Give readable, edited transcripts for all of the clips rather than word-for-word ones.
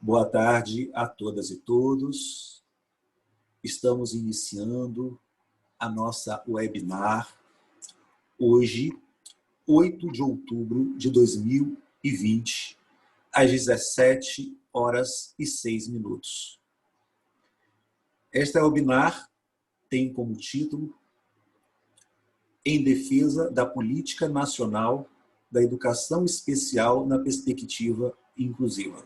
Boa tarde a todas e todos. Estamos iniciando a nossa webinar hoje, 8 de outubro de 2020, às 17h06. Esta webinar tem como título Em defesa da política nacional da educação especial na perspectiva inclusiva.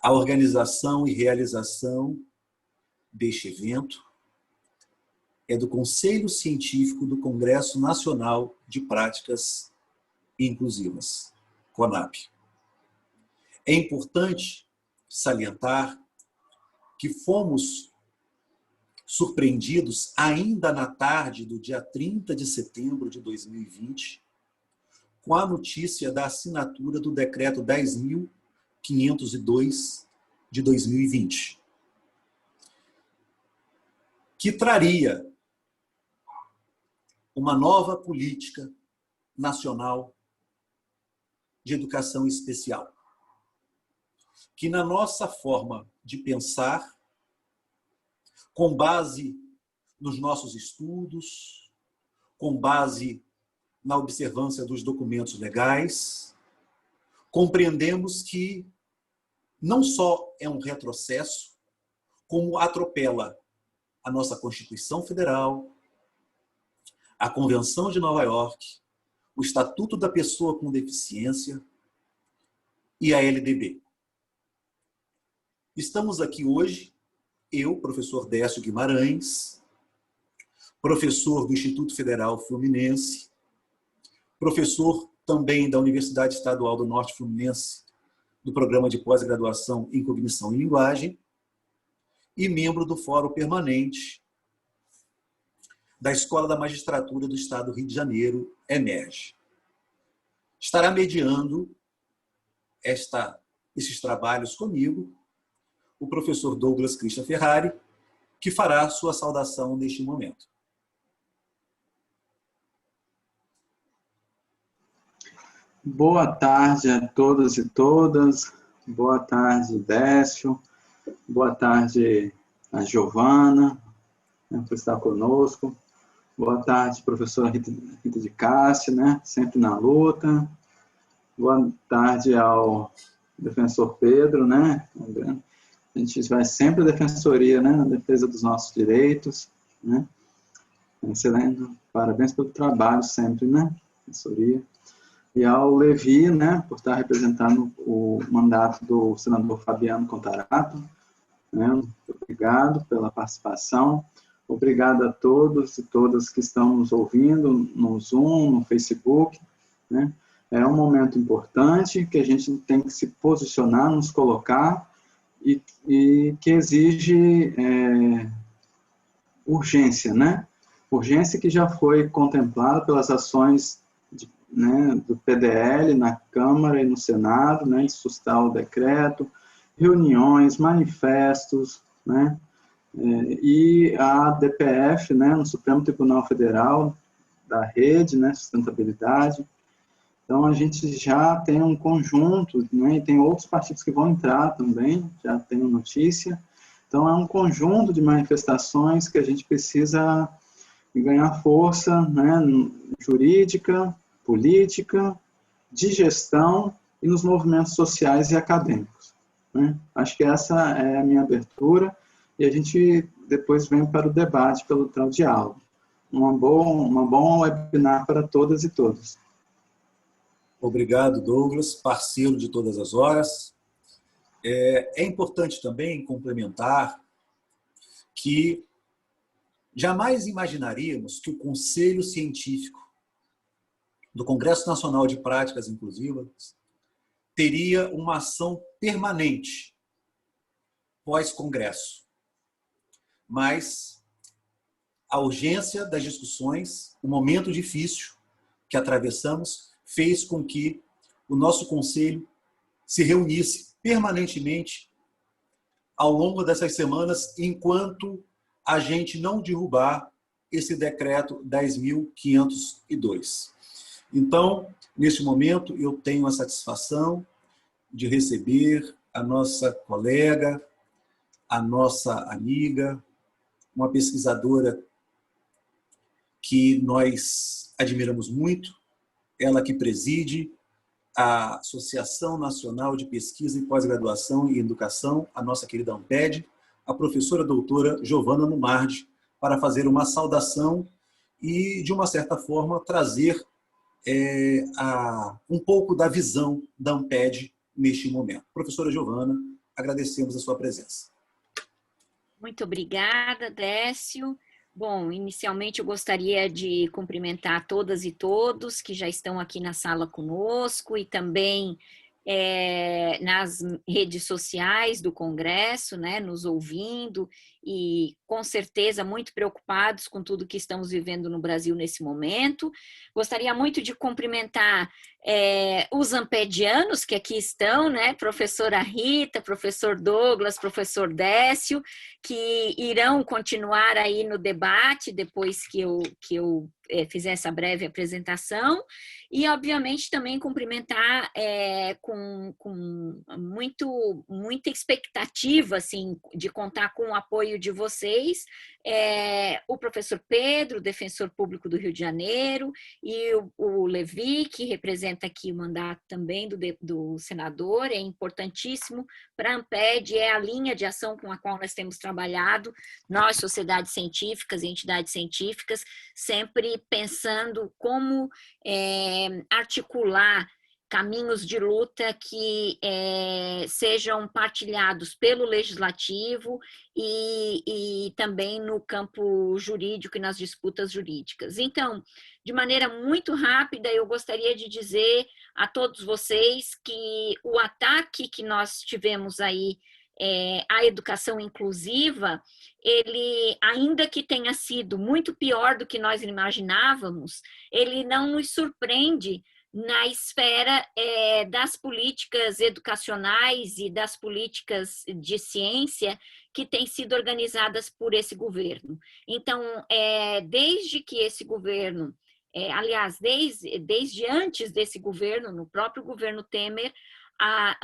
A organização e realização deste evento é do Conselho Científico do Congresso Nacional de Práticas Inclusivas, CONAP. É importante salientar que fomos surpreendidos ainda na tarde do dia 30 de setembro de 2020 com a notícia da assinatura do Decreto 10.502 de 2020, que traria uma nova política nacional de educação especial, que na nossa forma de pensar, com base nos nossos estudos, com base na observância dos documentos legais, compreendemos que não só é um retrocesso, como atropela a nossa Constituição Federal, a Convenção de Nova York, o Estatuto da Pessoa com Deficiência e a LDB. Estamos aqui hoje, eu, professor Décio Guimarães, professor do Instituto Federal Fluminense, professor também da Universidade Estadual do Norte Fluminense, do Programa de Pós-Graduação em Cognição e Linguagem, e membro do Fórum Permanente da Escola da Magistratura do Estado do Rio de Janeiro, EMERGE. Estará mediando esses trabalhos comigo o professor Douglas Christian Ferrari, que fará sua saudação neste momento. Boa tarde a todos e todas. Boa tarde, Décio. Boa tarde a Giovana, por estar conosco. Boa tarde, professora Rita de Cássia, sempre na luta. Boa tarde ao defensor Pedro, A gente vai sempre à defensoria, na defesa dos nossos direitos, Excelente. Parabéns pelo trabalho sempre, defensoria. E ao Levi, por estar representando o mandato do senador Fabiano Contarato. Obrigado pela participação. Obrigado a todos e todas que estão nos ouvindo no Zoom, no Facebook. É um momento importante que a gente tem que se posicionar, nos colocar e que exige urgência, Urgência que já foi contemplada pelas ações do PDL na Câmara e no Senado, de sustar o decreto, reuniões, manifestos, e a DPF, no Supremo Tribunal Federal, da rede, sustentabilidade. Então, a gente já tem um conjunto, e tem outros partidos que vão entrar também, já tenho notícia. Então, é um conjunto de manifestações que a gente precisa ganhar força, jurídica, política, de gestão e nos movimentos sociais e acadêmicos. Acho que essa é a minha abertura e a gente depois vem para o debate, para o diálogo. Uma bom webinar para todas e todos. Obrigado, Douglas, parceiro de todas as horas. É importante também complementar que jamais imaginaríamos que o Conselho Científico do Congresso Nacional de Práticas Inclusivas teria uma ação permanente pós-congresso. Mas a urgência das discussões, o momento difícil que atravessamos, fez com que o nosso conselho se reunisse permanentemente ao longo dessas semanas, enquanto a gente não derrubar esse decreto 10.502. Então, neste momento, eu tenho a satisfação de receber a nossa colega, a nossa amiga, uma pesquisadora que nós admiramos muito, ela que preside a Associação Nacional de Pesquisa em Pós-Graduação e Educação, a nossa querida ANPED, a professora doutora Giovana Numardi, para fazer uma saudação e, de uma certa forma, trazer um pouco da visão da ANPED neste momento. Professora Giovana, agradecemos a sua presença. Muito obrigada, Décio. Bom, inicialmente eu gostaria de cumprimentar todas e todos que já estão aqui na sala conosco e também nas redes sociais do Congresso, né, nos ouvindo e com certeza muito preocupados com tudo que estamos vivendo no Brasil nesse momento. Gostaria muito de cumprimentar os ampedianos que aqui estão, né, professora Rita, professor Douglas, professor Décio, que irão continuar aí no debate depois que eu fizer essa breve apresentação, e obviamente também cumprimentar com muita expectativa assim, de contar com o apoio de vocês, o professor Pedro, defensor público do Rio de Janeiro, e o Levi, que representa aqui o mandato também do senador, é importantíssimo para a ANPED, é a linha de ação com a qual nós temos trabalhado, nós, sociedades científicas e entidades científicas, sempre pensando como articular caminhos de luta que sejam partilhados pelo legislativo e também no campo jurídico e nas disputas jurídicas. Então, de maneira muito rápida, eu gostaria de dizer a todos vocês que o ataque que nós tivemos aí a educação inclusiva, ele, ainda que tenha sido muito pior do que nós imaginávamos, ele não nos surpreende na esfera das políticas educacionais e das políticas de ciência que têm sido organizadas por esse governo. Então, desde que esse governo, aliás, desde antes desse governo, no próprio governo Temer,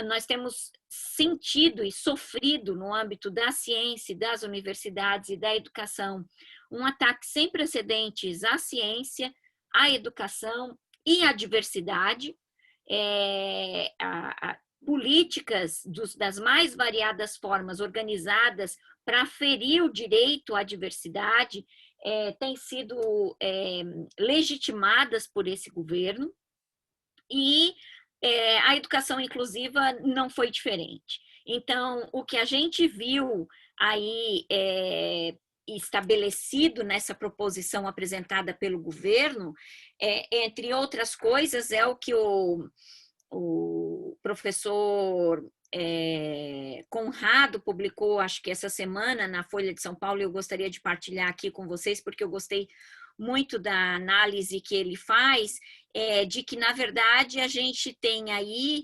nós temos sentido e sofrido no âmbito da ciência, das universidades e da educação um ataque sem precedentes à ciência, à educação e à diversidade, políticas das mais variadas formas organizadas para ferir o direito à diversidade têm sido legitimadas por esse governo e a educação inclusiva não foi diferente. Então, o que a gente viu aí estabelecido nessa proposição apresentada pelo governo, entre outras coisas, é o que o professor Conrado publicou, acho que essa semana, na Folha de São Paulo, e eu gostaria de partilhar aqui com vocês, porque eu gostei muito da análise que ele faz, de que, na verdade, a gente tem aí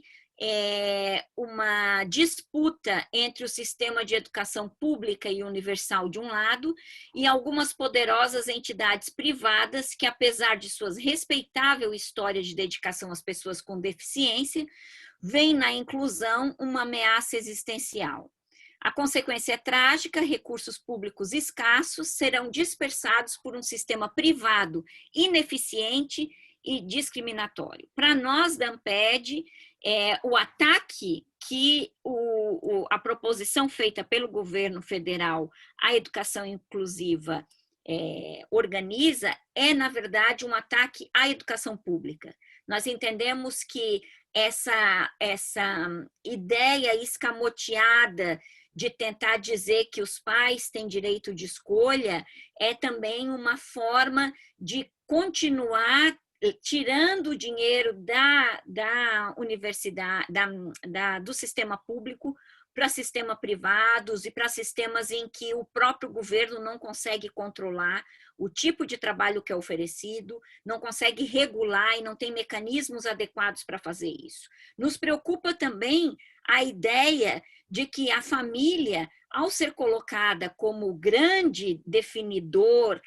uma disputa entre o sistema de educação pública e universal de um lado e algumas poderosas entidades privadas que, apesar de suas respeitável história de dedicação às pessoas com deficiência, veem na inclusão uma ameaça existencial. A consequência é trágica, recursos públicos escassos serão dispersados por um sistema privado ineficiente e discriminatório. Para nós da ANPED, o ataque que a proposição feita pelo governo federal à educação inclusiva organiza na verdade, um ataque à educação pública. Nós entendemos que essa ideia escamoteada de tentar dizer que os pais têm direito de escolha é também uma forma de continuar tirando o dinheiro da universidade, do sistema público para sistema privados e para sistemas em que o próprio governo não consegue controlar o tipo de trabalho que é oferecido, não consegue regular e não tem mecanismos adequados para fazer isso. Nos preocupa também a ideia de que a família, ao ser colocada como grande definidor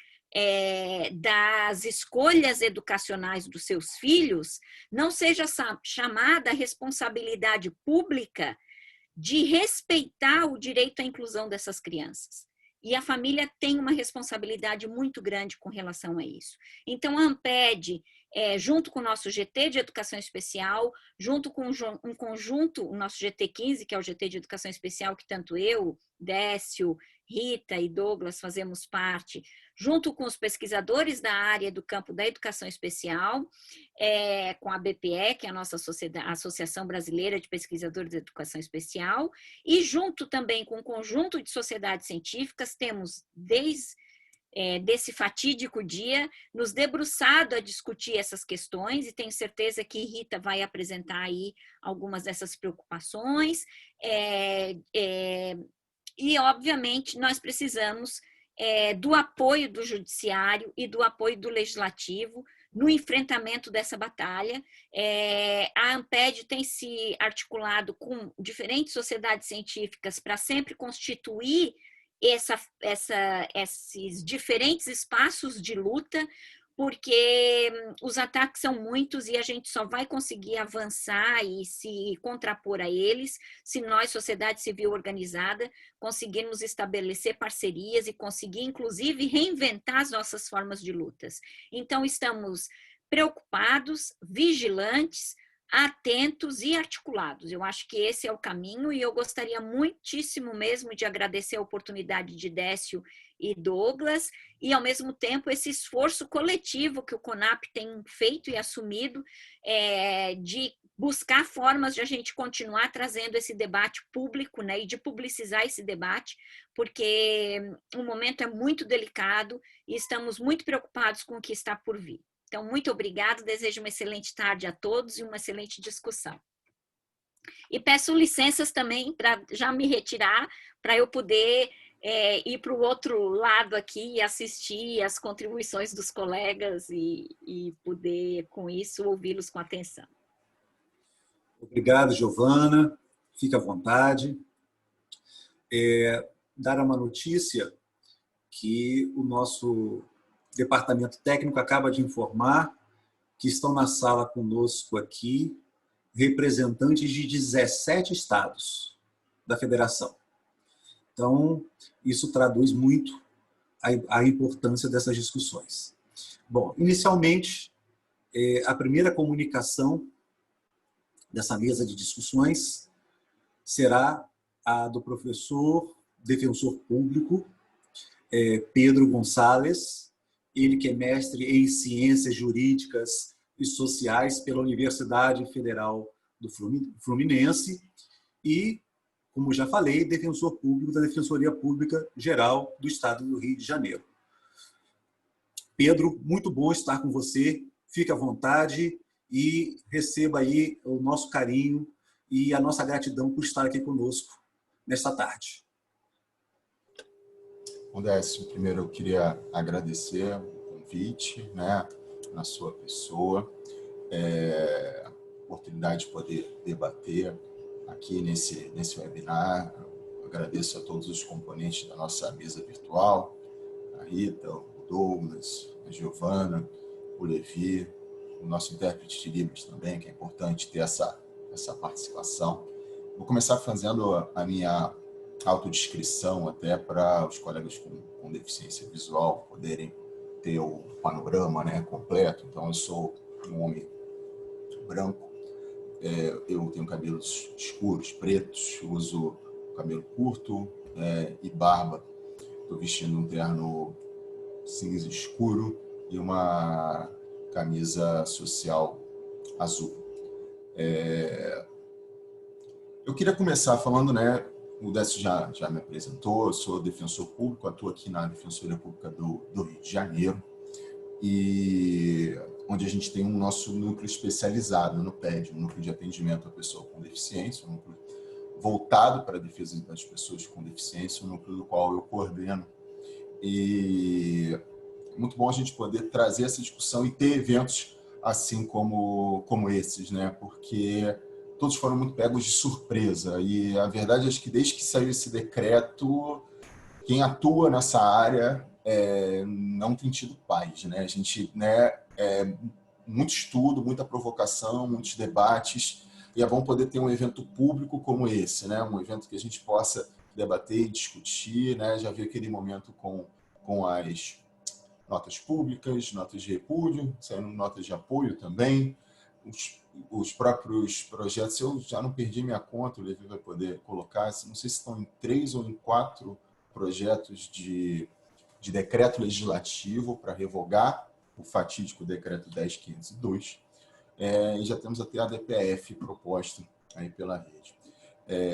das escolhas educacionais dos seus filhos, não seja chamada a responsabilidade pública de respeitar o direito à inclusão dessas crianças. E a família tem uma responsabilidade muito grande com relação a isso. Então, a AMPED, junto com o nosso GT de Educação Especial, junto com um conjunto, o nosso GT15, que é o GT de Educação Especial, que tanto eu, Décio, Rita e Douglas fazemos parte, junto com os pesquisadores da área do campo da educação especial, com a BPE, que é a nossa Associação Brasileira de Pesquisadores de Educação Especial, e junto também com um conjunto de sociedades científicas, temos desse fatídico dia, nos debruçado a discutir essas questões, e tenho certeza que Rita vai apresentar aí algumas dessas preocupações, e, obviamente, nós precisamos do apoio do judiciário e do apoio do legislativo no enfrentamento dessa batalha. A AMPED tem se articulado com diferentes sociedades científicas para sempre constituir esses diferentes espaços de luta, porque os ataques são muitos e a gente só vai conseguir avançar e se contrapor a eles se nós, sociedade civil organizada, conseguirmos estabelecer parcerias e conseguir, inclusive, reinventar as nossas formas de lutas. Então, estamos preocupados, vigilantes, atentos e articulados. Eu acho que esse é o caminho, e eu gostaria muitíssimo mesmo de agradecer a oportunidade de Décio e Douglas, e ao mesmo tempo esse esforço coletivo que o CONAP tem feito e assumido de buscar formas de a gente continuar trazendo esse debate público, né, e de publicizar esse debate, porque o momento é muito delicado e estamos muito preocupados com o que está por vir. Então, muito obrigada, desejo uma excelente tarde a todos e uma excelente discussão. E peço licenças também para já me retirar, para eu poder ir para o outro lado aqui e assistir as contribuições dos colegas e poder, com isso, ouvi-los com atenção. Obrigado, Giovana. Fique à vontade. Dar uma notícia que o nosso departamento técnico acaba de informar que estão na sala conosco aqui representantes de 17 estados da federação. Então, isso traduz muito a importância dessas discussões. Bom, inicialmente, a primeira comunicação dessa mesa de discussões será a do professor defensor público Pedro Gonçalves, ele que é mestre em Ciências Jurídicas e Sociais pela Universidade Federal do Fluminense e, como já falei, defensor público da Defensoria Pública Geral do Estado do Rio de Janeiro. Pedro, muito bom estar com você, fique à vontade e receba aí o nosso carinho e a nossa gratidão por estar aqui conosco nesta tarde. Bom, Décio, primeiro eu queria agradecer o convite, né, na sua pessoa, a oportunidade de poder debater aqui nesse webinar. Eu agradeço a todos os componentes da nossa mesa virtual, a Rita, o Douglas, a Giovana, o Levi, o nosso intérprete de Libras também, que é importante ter essa participação. Vou começar fazendo a minha autodescrição até para os colegas com deficiência visual poderem ter o panorama, né, completo. Então, eu sou um homem branco, eu tenho cabelos escuros, pretos, uso cabelo curto e barba. Estou vestindo um terno cinza escuro e uma camisa social azul. Eu queria começar falando, né, o Décio já me apresentou, eu sou defensor público, atuo aqui na Defensoria Pública do Rio de Janeiro, e onde a gente tem um nosso núcleo especializado no PED, um núcleo de atendimento à pessoa com deficiência, um núcleo voltado para a defesa das pessoas com deficiência, um núcleo do qual eu coordeno. E é muito bom a gente poder trazer essa discussão e ter eventos assim como esses, né? Porque todos foram muito pegos de surpresa. E a verdade é que desde que saiu esse decreto, quem atua nessa área não tem tido paz, né? A gente, né, muito estudo, muita provocação, muitos debates, e é bom poder ter um evento público como esse, né? Um evento que a gente possa debater e discutir, né? Já vi aquele momento com as notas públicas, notas de repúdio, saindo notas de apoio também, os próprios projetos. Eu já não perdi minha conta, o Levi vai poder colocar, não sei se estão em 3 ou em 4 projetos de decreto legislativo para revogar o fatídico decreto 10.502, e já temos até a DPF proposta aí pela rede.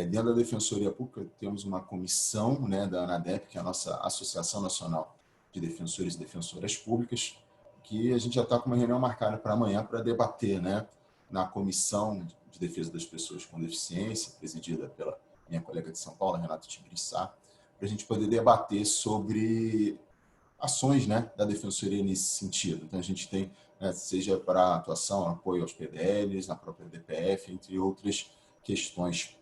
Dentro da Defensoria Pública, temos uma comissão, né, da ANADEP, que é a nossa Associação Nacional de Defensores e Defensoras Públicas, que a gente já está com uma reunião marcada para amanhã para debater, né, na Comissão de Defesa das Pessoas com Deficiência, presidida pela minha colega de São Paulo, Renata Tigrissá, para a gente poder debater sobre ações, né, da Defensoria nesse sentido. Então, a gente tem, né, seja para atuação, apoio aos PDLs, na própria DPF, entre outras questões.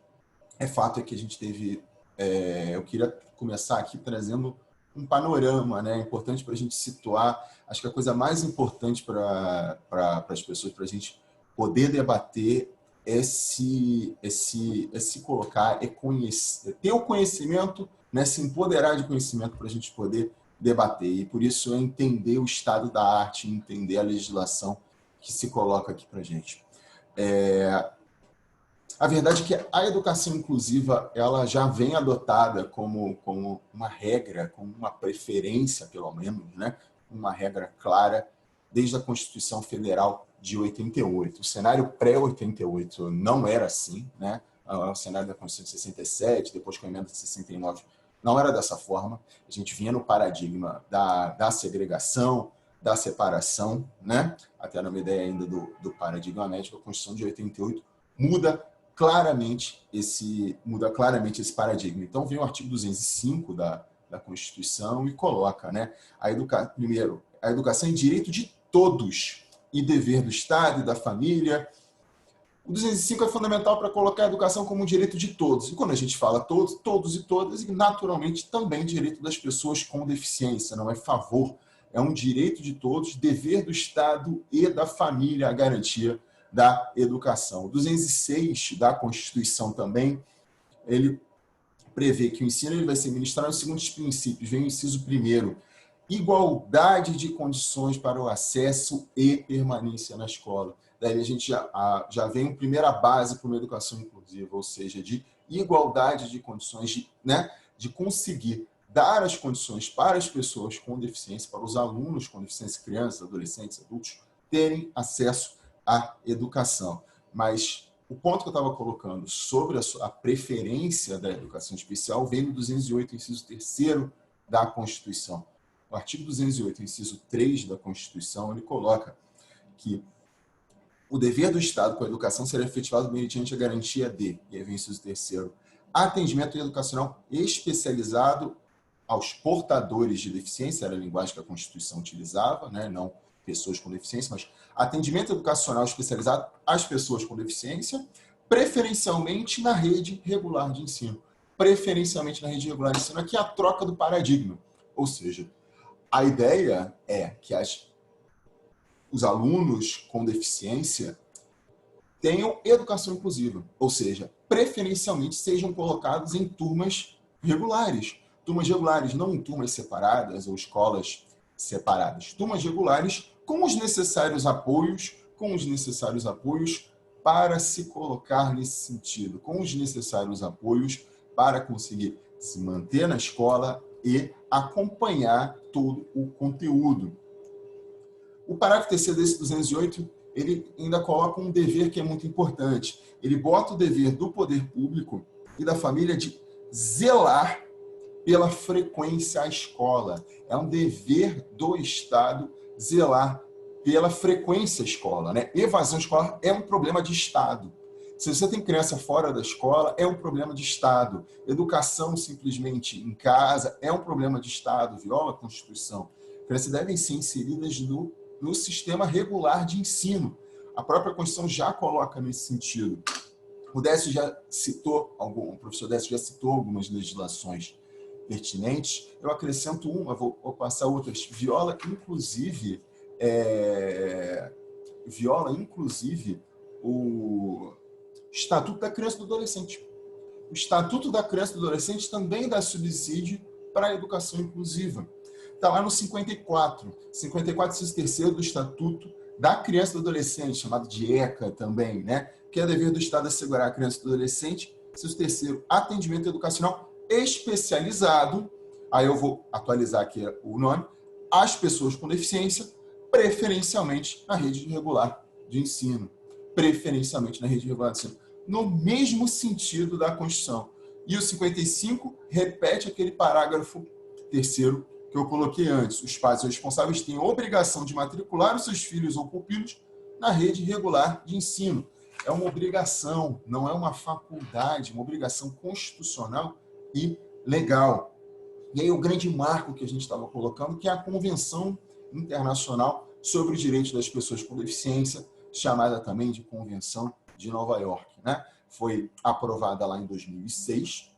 Fato é que a gente teve... eu queria começar aqui trazendo um panorama, né, importante para a gente situar. Acho que a coisa mais importante para as pessoas, para a gente poder debater, se colocar, ter o conhecimento, né, se empoderar de conhecimento para a gente poder debater. E por isso é entender o estado da arte, entender a legislação que se coloca aqui para a gente. A verdade é que a educação inclusiva ela já vem adotada como uma regra, como uma preferência, pelo menos, né? Uma regra clara, desde a Constituição Federal de 88. O cenário pré-88 não era assim, né? O cenário da Constituição de 67, depois com a emenda de 69, não era dessa forma. A gente vinha no paradigma da segregação, da separação, né? Até numa ideia ainda do paradigma médico, a Constituição de 88 muda claramente esse paradigma. Então, vem o artigo 205 da Constituição e coloca, né, primeiro, a educação é direito de todos e dever do Estado e da família. O 205 é fundamental para colocar a educação como um direito de todos. E quando a gente fala todos, todos e todas, e naturalmente também direito das pessoas com deficiência, não é favor, é um direito de todos, dever do Estado e da família a garantia da educação. O 206 da Constituição também, ele prevê que o ensino ele vai ser ministrado segundo os princípios. Vem o inciso 1º, igualdade de condições para o acesso e permanência na escola. Daí a gente já vem uma primeira base para uma educação inclusiva, ou seja, de igualdade de condições, de conseguir dar as condições para as pessoas com deficiência, para os alunos com deficiência, crianças, adolescentes, adultos, terem acesso à educação. Mas o ponto que eu estava colocando sobre a preferência da educação especial vem no 208, inciso 3º da Constituição. O artigo 208, inciso 3 da Constituição, ele coloca que o dever do Estado com a educação será efetivado mediante a garantia de, e aí vem o inciso 3º, atendimento educacional especializado aos portadores de deficiência, era a linguagem que a Constituição utilizava, né? Não pessoas com deficiência, mas atendimento educacional especializado às pessoas com deficiência, preferencialmente na rede regular de ensino. Preferencialmente na rede regular de ensino, aqui é a troca do paradigma. Ou seja, a ideia é que os alunos com deficiência tenham educação inclusiva, ou seja, preferencialmente sejam colocados em turmas regulares. Turmas regulares, não em turmas separadas ou escolas separadas. Turmas regulares com os necessários apoios, para se colocar nesse sentido, com os necessários apoios para conseguir se manter na escola e acompanhar todo o conteúdo. O parágrafo 3º desse 208, ele ainda coloca um dever que é muito importante. Ele bota o dever do poder público e da família de zelar pela frequência à escola. É um dever do Estado zelar pela frequência à escola, né? Evasão escolar é um problema de Estado. Se você tem criança fora da escola, é um problema de Estado. Educação simplesmente em casa é um problema de Estado, viola a Constituição. Crianças devem ser inseridas no sistema regular de ensino. A própria Constituição já coloca nesse sentido. O professor Décio já citou algumas legislações pertinentes, eu acrescento uma, vou passar outras. Viola, inclusive, o Estatuto da Criança e do Adolescente. O Estatuto da Criança e do Adolescente também dá subsídio para a educação inclusiva. Está lá no 54, inciso 3º do Estatuto da Criança e do Adolescente, chamado de ECA também, né? Que é dever do Estado assegurar à criança e do adolescente, inciso 3º, atendimento educacional especializado, aí eu vou atualizar aqui o nome, às pessoas com deficiência, preferencialmente na rede regular de ensino. Preferencialmente na rede regular de ensino. No mesmo sentido da Constituição. E o 55 repete aquele parágrafo 3º que eu coloquei antes. Os pais responsáveis têm obrigação de matricular os seus filhos ou pupilos na rede regular de ensino. É uma obrigação, não é uma faculdade, uma obrigação constitucional e legal. E aí o grande marco que a gente estava colocando, que é a Convenção Internacional sobre os Direitos das Pessoas com Deficiência, chamada também de Convenção de Nova York, né? Foi aprovada lá em 2006,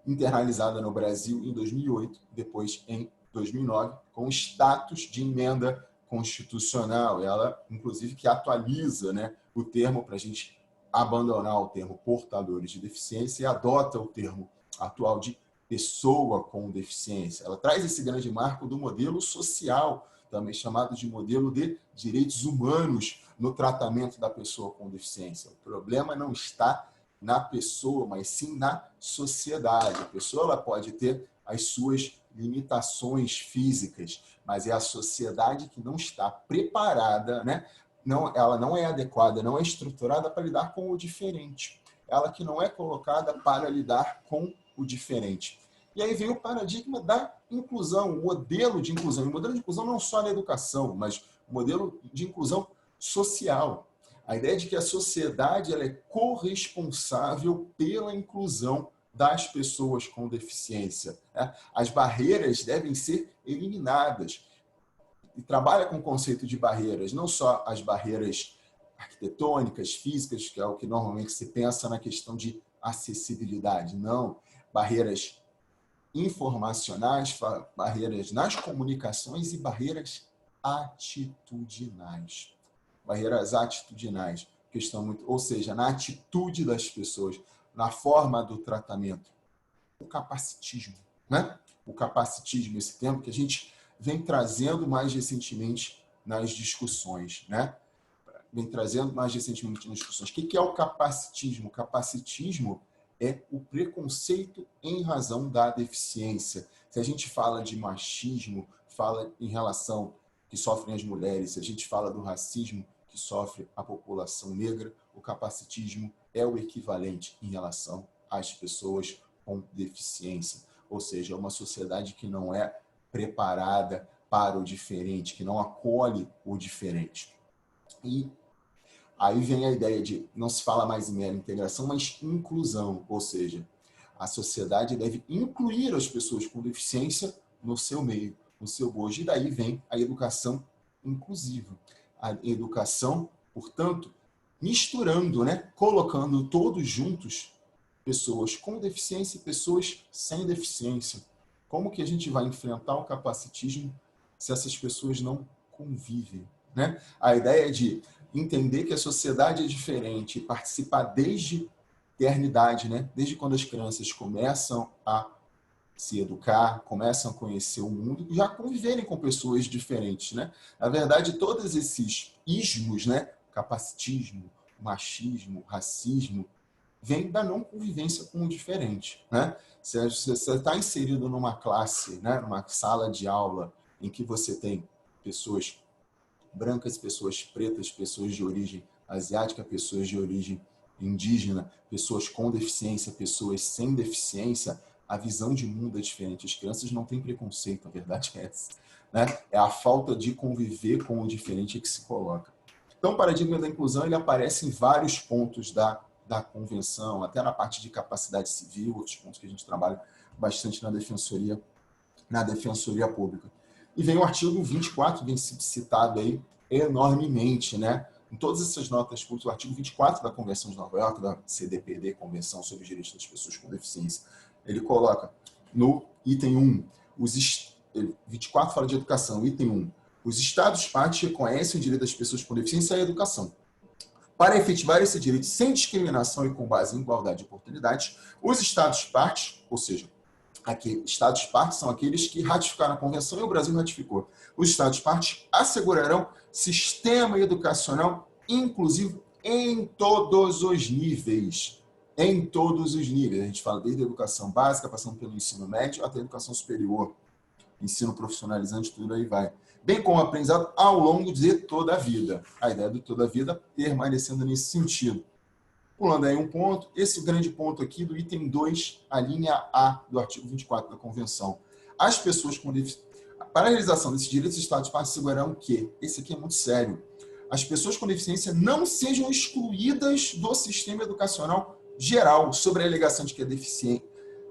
internalizada no Brasil em 2008, depois em 2009, com status de emenda constitucional. Ela, inclusive, que atualiza, né, o termo para a gente abandonar o termo portadores de deficiência e adota o termo atual de pessoa com deficiência. Ela traz esse grande marco do modelo social, também chamado de modelo de direitos humanos no tratamento da pessoa com deficiência. O problema não está na pessoa, mas sim na sociedade. A pessoa ela pode ter as suas limitações físicas, mas é a sociedade que não está preparada, né? Ela não é adequada, não é estruturada para lidar com o diferente. Ela que não é colocada para lidar com o diferente. E aí vem o paradigma da inclusão, o modelo de inclusão. O modelo de inclusão não só na educação, mas o modelo de inclusão social. A ideia de que a sociedade ela é corresponsável pela inclusão das pessoas com deficiência. Né? As barreiras devem ser eliminadas. E trabalha com o conceito de barreiras, não só as barreiras arquitetônicas, físicas, que é o que normalmente se pensa na questão de acessibilidade. Não, barreiras informacionais, barreiras nas comunicações e barreiras atitudinais. Barreiras atitudinais, questão muito, ou seja, na atitude das pessoas, na forma do tratamento. O capacitismo, né? O capacitismo, esse termo que a gente vem trazendo mais recentemente nas discussões, né? Vem trazendo mais recentemente nas discussões. O que é o capacitismo? O capacitismo é o preconceito em razão da deficiência. Se a gente fala de machismo, fala em relação que sofrem as mulheres, se a gente fala do racismo que sofre a população negra, o capacitismo é o equivalente em relação às pessoas com deficiência. Ou seja, é uma sociedade que não é preparada para o diferente, que não acolhe o diferente. E aí vem a ideia de, não se fala mais em mera integração, mas inclusão, ou seja, a sociedade deve incluir as pessoas com deficiência no seu meio, no seu bojo. E daí vem a educação inclusiva. A educação, portanto, misturando, né, colocando todos juntos, pessoas com deficiência e pessoas sem deficiência. Como que a gente vai enfrentar o capacitismo se essas pessoas não convivem, né? A ideia de entender que a sociedade é diferente, participar desde eternidade, né? Desde quando as crianças começam a se educar, começam a conhecer o mundo, já conviverem com pessoas diferentes, né? Na verdade, todos esses ismos, né? Capacitismo, machismo, racismo, vem da não convivência com o diferente, né? Se você está inserido numa classe, né? Numa sala de aula em que você tem pessoas brancas, pessoas pretas, pessoas de origem asiática, pessoas de origem indígena, pessoas com deficiência, pessoas sem deficiência, a visão de mundo é diferente. As crianças não têm preconceito, a verdade é essa, né? É a falta de conviver com o diferente que se coloca. Então, o paradigma da inclusão ele aparece em vários pontos da convenção, até na parte de capacidade civil, outros pontos que a gente trabalha bastante na defensoria pública. E vem o artigo 24, vem citado aí enormemente, né? Em todas essas notas públicas, o artigo 24 da Convenção de Nova York, da CDPD, Convenção sobre os Direitos das Pessoas com Deficiência, ele coloca no item 1. 24 fala de educação, item 1. Os Estados-partes reconhecem o direito das pessoas com deficiência à educação. Para efetivar esse direito sem discriminação e com base em igualdade de oportunidades, os Estados-partes, ou seja, Estados-partes são aqueles que ratificaram a Convenção e o Brasil ratificou. Os Estados-partes assegurarão sistema educacional inclusivo em todos os níveis. Em todos os níveis. A gente fala desde a educação básica, passando pelo ensino médio, até a educação superior. Ensino profissionalizante, tudo aí vai. Bem como aprendizado ao longo de toda a vida. A ideia de toda a vida permanecendo nesse sentido. Pulando aí um ponto, esse grande ponto aqui do item 2, a linha A do artigo 24 da Convenção. As pessoas com deficiência, para a realização desses direitos, os Estados-partes assegurarão que, esse aqui é muito sério, as pessoas com deficiência não sejam excluídas do sistema educacional geral sobre a alegação de que é deficiente,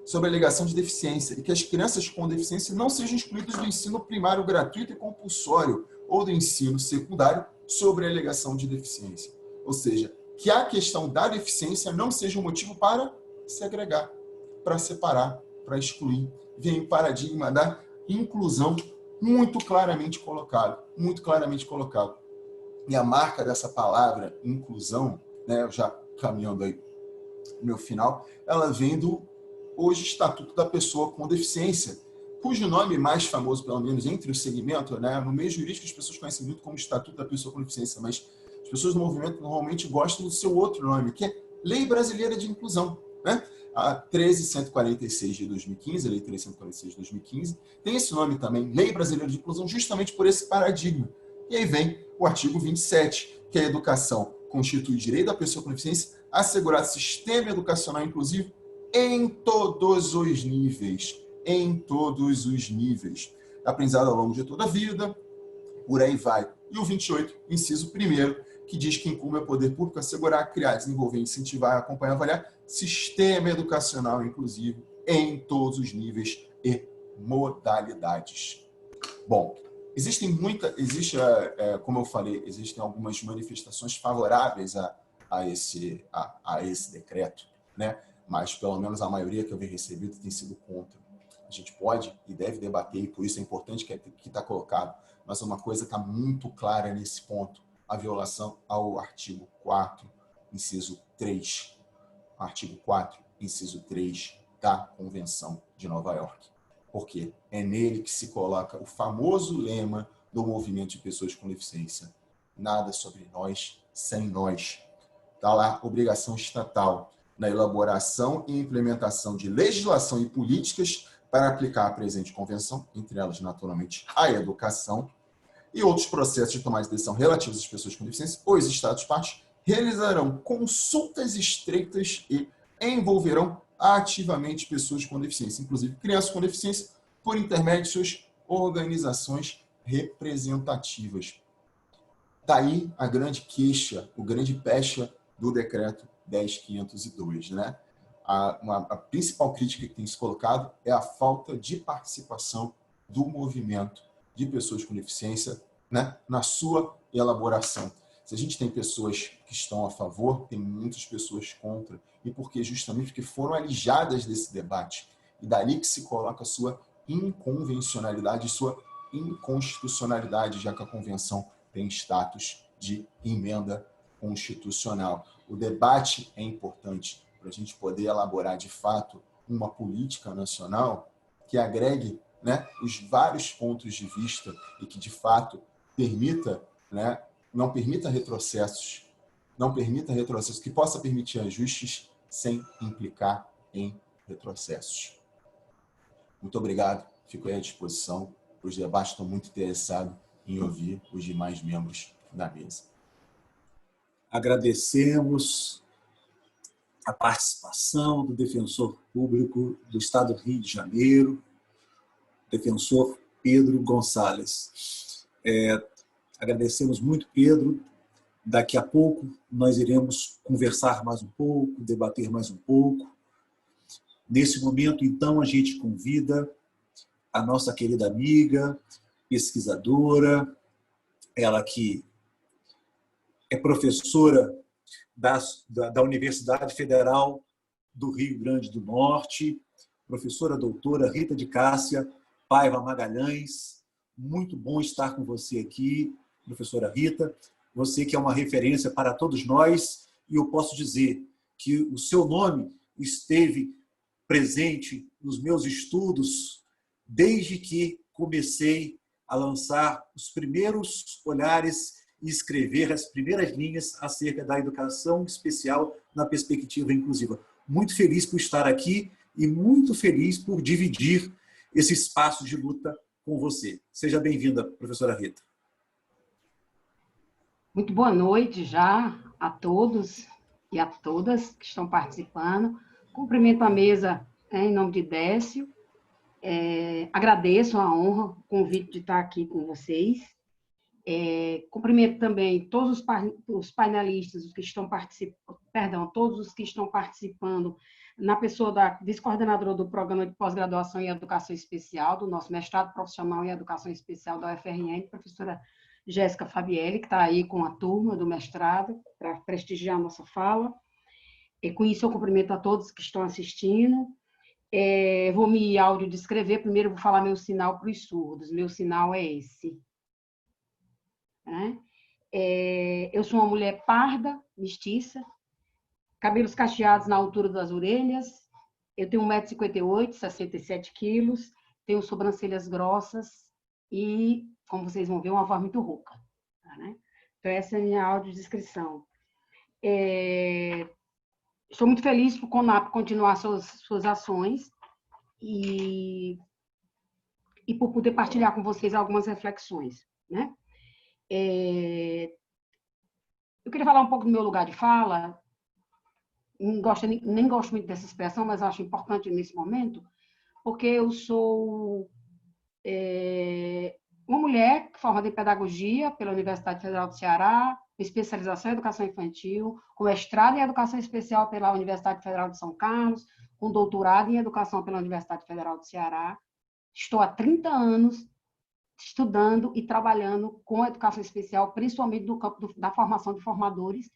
sobre a alegação de deficiência, e que as crianças com deficiência não sejam excluídas do ensino primário gratuito e compulsório ou do ensino secundário sobre a alegação de deficiência. Ou seja, que a questão da deficiência não seja um motivo para segregar, para separar, para excluir. Vem o paradigma da inclusão muito claramente colocado, muito claramente colocado. E a marca dessa palavra, inclusão, né, já caminhando aí no meu final, ela vem do hoje Estatuto da Pessoa com Deficiência, cujo nome mais famoso, pelo menos entre o segmento, né, no meio jurídico as pessoas conhecem muito como Estatuto da Pessoa com Deficiência, mas as pessoas do movimento normalmente gostam do seu outro nome, que é Lei Brasileira de Inclusão, né? A 13.146 de 2015, a Lei 13.146 de 2015, tem esse nome também, Lei Brasileira de Inclusão, justamente por esse paradigma. E aí vem o artigo 27, que a educação constitui direito da pessoa com deficiência a assegurar sistema educacional inclusivo em todos os níveis. Em todos os níveis. Aprendizado ao longo de toda a vida, por aí vai. E o 28, inciso 1º, que diz que incumbe ao poder público assegurar, criar, desenvolver, incentivar, acompanhar, avaliar sistema educacional inclusivo em todos os níveis e modalidades. Bom, como eu falei, existem algumas manifestações favoráveis a esse decreto, né? Mas pelo menos a maioria que eu venho recebido tem sido contra. A gente pode e deve debater, e por isso é importante que está colocado, mas uma coisa está muito clara nesse ponto, a violação ao artigo 4, inciso 3. Artigo 4, inciso 3 da Convenção de Nova York. Porque é nele que se coloca o famoso lema do movimento de pessoas com deficiência. Nada sobre nós, sem nós. Está lá, obrigação estatal na elaboração e implementação de legislação e políticas para aplicar a presente convenção, entre elas, naturalmente, a educação e outros processos de tomada de decisão relativos às pessoas com deficiência. Os Estados-partes realizarão consultas estreitas e envolverão ativamente pessoas com deficiência, inclusive crianças com deficiência, por intermédio de suas organizações representativas. Daí a grande queixa, o grande pecha do decreto 10.502, né? A principal crítica que tem se colocado é a falta de participação do movimento de pessoas com deficiência, né, na sua elaboração. Se a gente tem pessoas que estão a favor, tem muitas pessoas contra, e justamente porque foram alijadas desse debate. E dali que se coloca a sua inconvencionalidade, sua inconstitucionalidade, já que a convenção tem status de emenda constitucional. O debate é importante para a gente poder elaborar, de fato, uma política nacional que agregue, né, os vários pontos de vista e que, de fato, permita, né, não permita retrocessos, que possa permitir ajustes sem implicar em retrocessos. Muito obrigado, fico aí à disposição. Os debates estão muito interessados em ouvir os demais membros da mesa. Agradecemos a participação do defensor público do Estado do Rio de Janeiro, defensor Pedro Gonçalves. Agradecemos muito, Pedro. Daqui a pouco nós iremos conversar mais um pouco, debater mais um pouco. Nesse momento, então, a gente convida a nossa querida amiga, pesquisadora, ela que é professora da Universidade Federal do Rio Grande do Norte, professora doutora Rita de Cássia Paiva Magalhães. Muito bom estar com você aqui, professora Rita. Você que é uma referência para todos nós, e eu posso dizer que o seu nome esteve presente nos meus estudos desde que comecei a lançar os primeiros olhares e escrever as primeiras linhas acerca da educação especial na perspectiva inclusiva. Muito feliz por estar aqui e muito feliz por dividir esse espaço de luta com você. Seja bem-vinda, professora Rita. Muito boa noite já a todos e a todas que estão participando. Cumprimento a mesa em nome de Décio. Agradeço a honra, o convite de estar aqui com vocês. Cumprimento também todos os painelistas, os que estão participando, todos os que estão participando na pessoa da vice-coordenadora do Programa de Pós-Graduação em Educação Especial, do nosso mestrado profissional em Educação Especial da UFRN, professora Jéssica Fabielli, que está aí com a turma do mestrado, para prestigiar a nossa fala. Com isso, eu cumprimento a todos que estão assistindo. Vou me audiodescrever. Primeiro, vou falar meu sinal para os surdos. Meu sinal é esse. Eu sou uma mulher parda, mestiça, cabelos cacheados na altura das orelhas. Eu tenho 1,58 m, 67 quilos, tenho sobrancelhas grossas e, como vocês vão ver, uma voz muito rouca. Então, essa é a minha audiodescrição. Estou muito feliz por CONAP continuar suas ações e por poder partilhar com vocês algumas reflexões. Eu queria falar um pouco do meu lugar de fala. Nem gosto muito dessa expressão, mas acho importante nesse momento, porque eu sou uma mulher formada em pedagogia pela Universidade Federal do Ceará, com especialização em educação infantil, com mestrado em educação especial pela Universidade Federal de São Carlos, com doutorado em educação pela Universidade Federal do Ceará. Estou há 30 anos estudando e trabalhando com a educação especial, principalmente no campo da formação de formadores,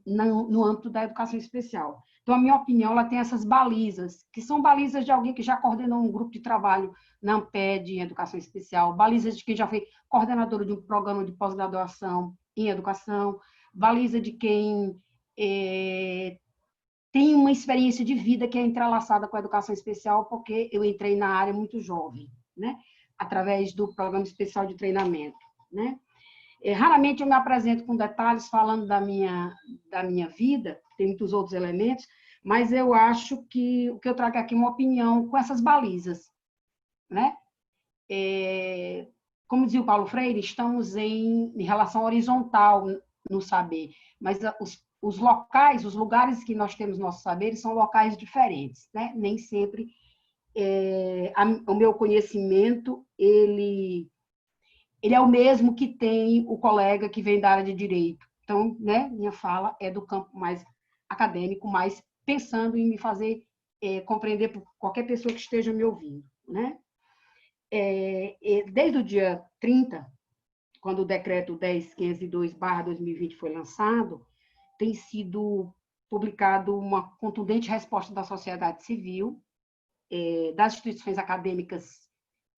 no âmbito da educação especial. Então, a minha opinião, ela tem essas balizas, que são balizas de alguém que já coordenou um grupo de trabalho na AMPED em educação especial, balizas de quem já foi coordenador de um programa de pós-graduação em educação, baliza de quem tem uma experiência de vida que é entrelaçada com a educação especial, porque eu entrei na área muito jovem, através do programa especial de treinamento. Raramente eu me apresento com detalhes falando da minha vida, tem muitos outros elementos, mas eu acho que o que eu trago aqui é uma opinião com essas balizas. Como dizia o Paulo Freire, estamos em relação horizontal no saber, mas os locais, os lugares que nós temos nossos saberes são locais diferentes. Nem sempre o meu conhecimento, ele é o mesmo que tem o colega que vem da área de direito. Então, minha fala é do campo mais acadêmico, mais pensando em me fazer compreender por qualquer pessoa que esteja me ouvindo. Desde o dia 30, quando o decreto 10.502/2020 foi lançado, tem sido publicado uma contundente resposta da sociedade civil, das instituições acadêmicas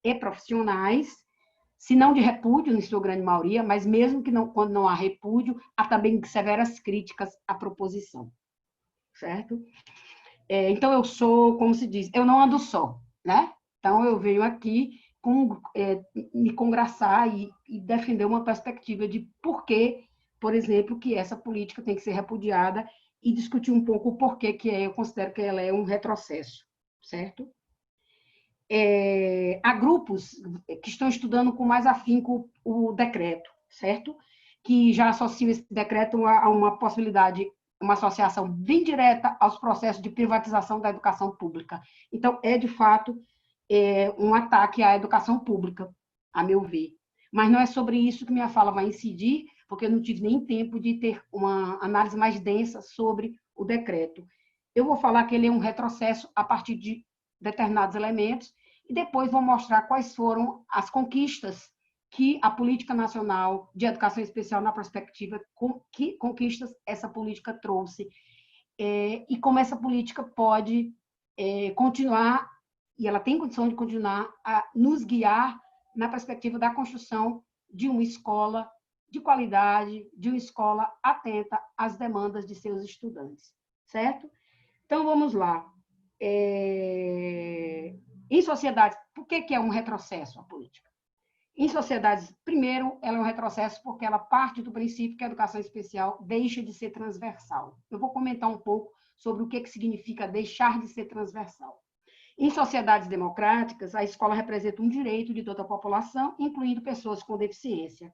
e profissionais, se não de repúdio, em sua grande maioria, mas mesmo que quando não há repúdio, há também severas críticas à proposição, certo? Então, eu sou, como se diz, eu não ando só, Então, eu venho aqui me congraçar e defender uma perspectiva de por que, por exemplo, que essa política tem que ser repudiada e discutir um pouco o porquê que eu considero que ela é um retrocesso, certo? Há grupos que estão estudando com mais afinco o decreto, certo? Que já associam esse decreto a uma possibilidade, uma associação bem direta aos processos de privatização da educação pública. Então, de fato, um ataque à educação pública, a meu ver. Mas não é sobre isso que minha fala vai incidir, porque eu não tive nem tempo de ter uma análise mais densa sobre o decreto. Eu vou falar que ele é um retrocesso a partir de determinados elementos, e depois vou mostrar quais foram as conquistas que a Política Nacional de Educação Especial, na perspectiva, que conquistas essa política trouxe, e como essa política pode continuar, e ela tem condição de continuar a nos guiar na perspectiva da construção de uma escola de qualidade, de uma escola atenta às demandas de seus estudantes, certo? Então, vamos lá. Em sociedades, por que é um retrocesso a política? Em sociedades, primeiro, ela é um retrocesso porque ela parte do princípio que a educação especial deixa de ser transversal. Eu vou comentar um pouco sobre o que significa deixar de ser transversal. Em sociedades democráticas, a escola representa um direito de toda a população, incluindo pessoas com deficiência,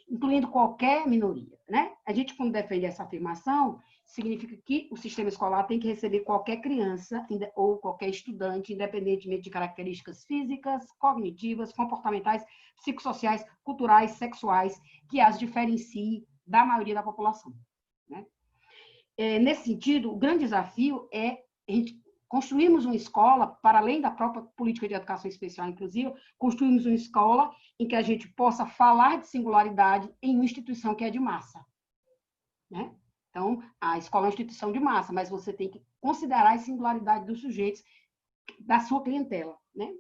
incluindo qualquer minoria, né? A gente, quando defende essa afirmação, significa que o sistema escolar tem que receber qualquer criança ou qualquer estudante, independentemente de características físicas, cognitivas, comportamentais, psicossociais, culturais, sexuais, que as diferencie da maioria da população, né? Nesse sentido, o grande desafio é a gente construirmos uma escola, para além da própria política de educação especial inclusiva, construirmos uma escola em que a gente possa falar de singularidade em uma instituição que é de massa, né? Então, a escola é uma instituição de massa, mas você tem que considerar a singularidade dos sujeitos, da sua clientela, né?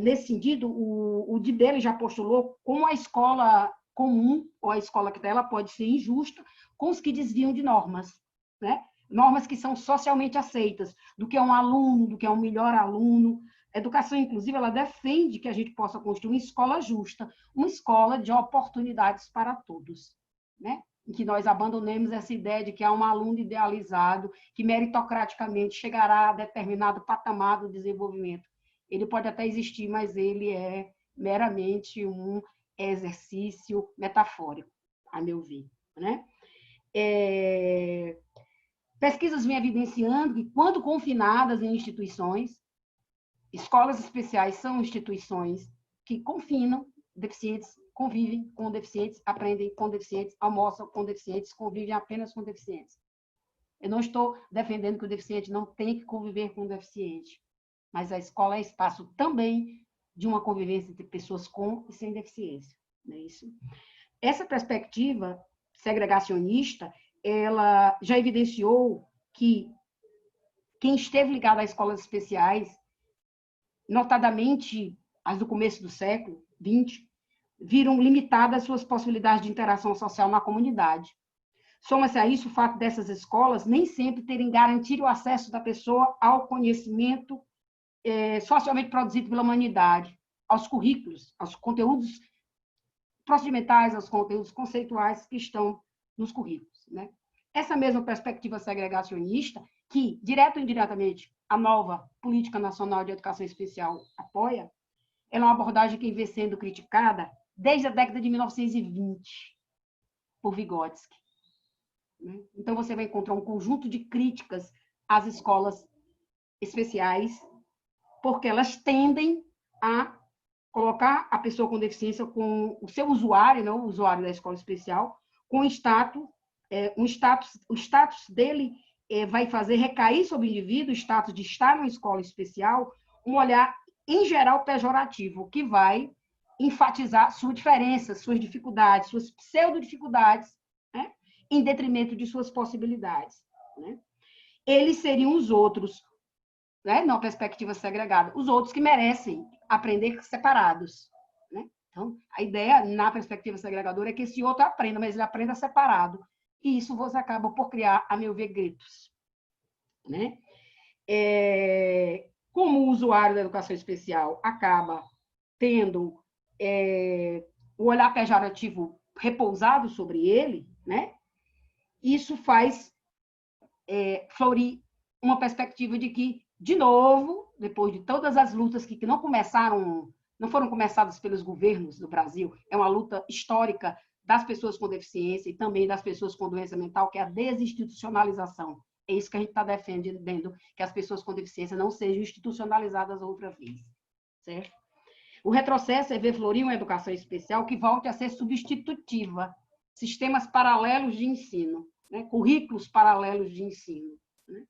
Nesse sentido, o Dibeli já postulou como a escola comum, ou a escola que ela pode ser injusta, com os que desviam de normas, né? Normas que são socialmente aceitas, do que é um aluno, do que é um melhor aluno. A educação inclusiva, ela defende que a gente possa construir uma escola justa, uma escola de oportunidades para todos, né? Em que nós abandonemos essa ideia de que há um aluno idealizado, que meritocraticamente chegará a determinado patamar do desenvolvimento. Ele pode até existir, mas ele é meramente um exercício metafórico, a meu ver, né? Pesquisas vêm evidenciando que, quando confinadas em instituições, escolas especiais são instituições que confinam deficientes, convivem com deficientes, aprendem com deficientes, almoçam com deficientes, convivem apenas com deficientes. Eu não estou defendendo que o deficiente não tem que conviver com o deficiente, mas a escola é espaço também de uma convivência entre pessoas com e sem deficiência. Não é isso? Essa perspectiva segregacionista, ela já evidenciou que quem esteve ligado às escolas especiais, notadamente as do começo do século XX, viram limitadas suas possibilidades de interação social na comunidade. Soma-se a isso o fato dessas escolas nem sempre terem garantido o acesso da pessoa ao conhecimento socialmente produzido pela humanidade, aos currículos, aos conteúdos procedimentais, aos conteúdos conceituais que estão nos currículos, né? Essa mesma perspectiva segregacionista, que, direto ou indiretamente, a nova Política Nacional de Educação Especial apoia, ela é uma abordagem que vem sendo criticada desde a década de 1920, por Vygotsky. Então, você vai encontrar um conjunto de críticas às escolas especiais, porque elas tendem a colocar a pessoa com deficiência, com o seu usuário, não o usuário da escola especial, com o status dele vai fazer recair sobre o indivíduo, o status de estar numa escola especial, um olhar, em geral, pejorativo, que vai enfatizar suas diferenças, suas dificuldades, suas pseudo-dificuldades, né, em detrimento de suas possibilidades, né? Eles seriam os outros, né, na perspectiva segregada, os outros que merecem aprender separados, né? Então, a ideia, na perspectiva segregadora, é que esse outro aprenda, mas ele aprenda separado. E isso você acaba por criar, a meu ver, guetos, né? Como o usuário da educação especial acaba tendo o olhar pejorativo repousado sobre ele, né? Isso faz florir uma perspectiva de que, de novo, depois de todas as lutas que não foram começadas pelos governos do Brasil, é uma luta histórica das pessoas com deficiência e também das pessoas com doença mental, que é a desinstitucionalização. É isso que a gente está defendendo, que as pessoas com deficiência não sejam institucionalizadas outra vez, certo? O retrocesso é ver florir uma educação especial que volte a ser substitutiva, sistemas paralelos de ensino, né? Currículos paralelos de ensino, né?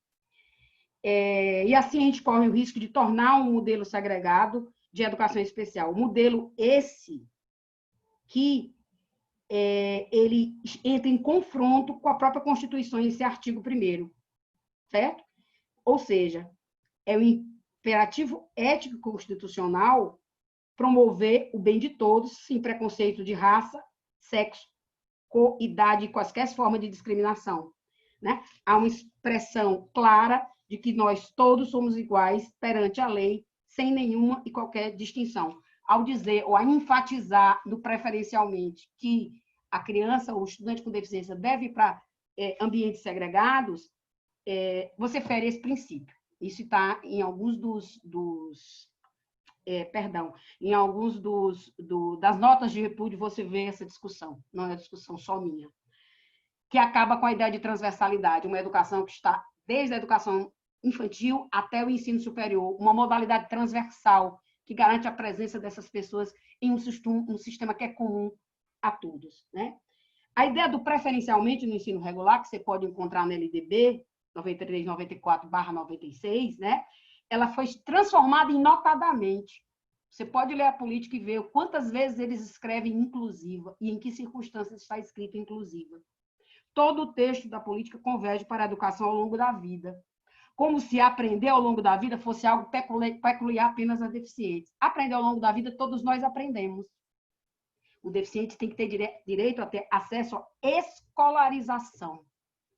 E assim a gente corre o risco de tornar um modelo segregado de educação especial. Um modelo esse que ele entra em confronto com a própria Constituição, esse artigo 1º, certo? Ou seja, é o imperativo ético constitucional promover o bem de todos, sem preconceito de raça, sexo, cor, idade e quaisquer formas de discriminação. Né? Há uma expressão clara de que nós todos somos iguais perante a lei, sem nenhuma e qualquer distinção. Ao dizer ou a enfatizar no preferencialmente que a criança ou o estudante com deficiência deve ir para ambientes segregados, você fere esse princípio. Isso está em alguns em alguns das notas de repúdio você vê essa discussão, não é discussão só minha, que acaba com a ideia de transversalidade, uma educação que está desde a educação infantil até o ensino superior, uma modalidade transversal que garante a presença dessas pessoas em um sistema que é comum a todos. Né? A ideia do preferencialmente no ensino regular, que você pode encontrar no LDB 9394/96, né? Ela foi transformada em notadamente. Você pode ler a política e ver quantas vezes eles escrevem inclusiva e em que circunstâncias está escrito inclusiva. Todo o texto da política converge para a educação ao longo da vida, como se aprender ao longo da vida fosse algo peculiar apenas a deficientes. Aprender ao longo da vida, todos nós aprendemos. O deficiente tem que ter direito a ter acesso à escolarização.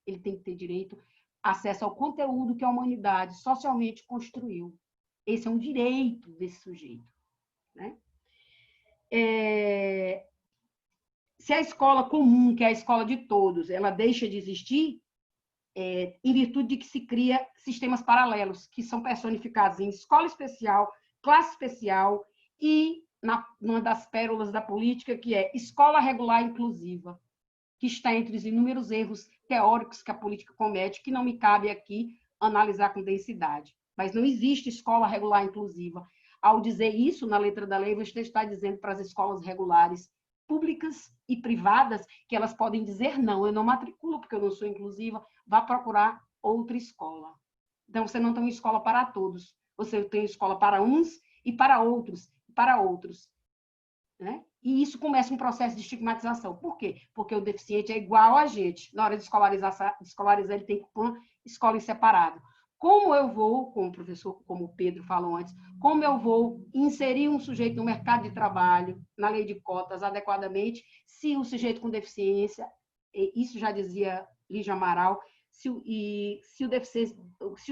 Ele tem que ter direito a acesso ao conteúdo que a humanidade socialmente construiu. Esse é um direito desse sujeito. Né? Se a escola comum, que é a escola de todos, ela deixa de existir, em virtude de que se cria sistemas paralelos, que são personificados em escola especial, classe especial e numa das pérolas da política, que é escola regular inclusiva, que está entre os inúmeros erros teóricos que a política comete, que não me cabe aqui analisar com densidade. Mas não existe escola regular inclusiva. Ao dizer isso na letra da lei, você está dizendo para as escolas regulares públicas e privadas que elas podem dizer não, eu não matriculo porque eu não sou inclusiva, vá procurar outra escola. Então, você não tem uma escola para todos, você tem escola para uns e para outros, Né? E isso começa um processo de estigmatização. Por quê? Porque o deficiente é igual a gente. Na hora de escolarizar ele tem que pôr uma escola em separado. Como eu vou, como o professor, como o Pedro falou antes, como eu vou inserir um sujeito no mercado de trabalho, na lei de cotas, adequadamente, se o sujeito com deficiência, isso já dizia Lígia Amaral, se o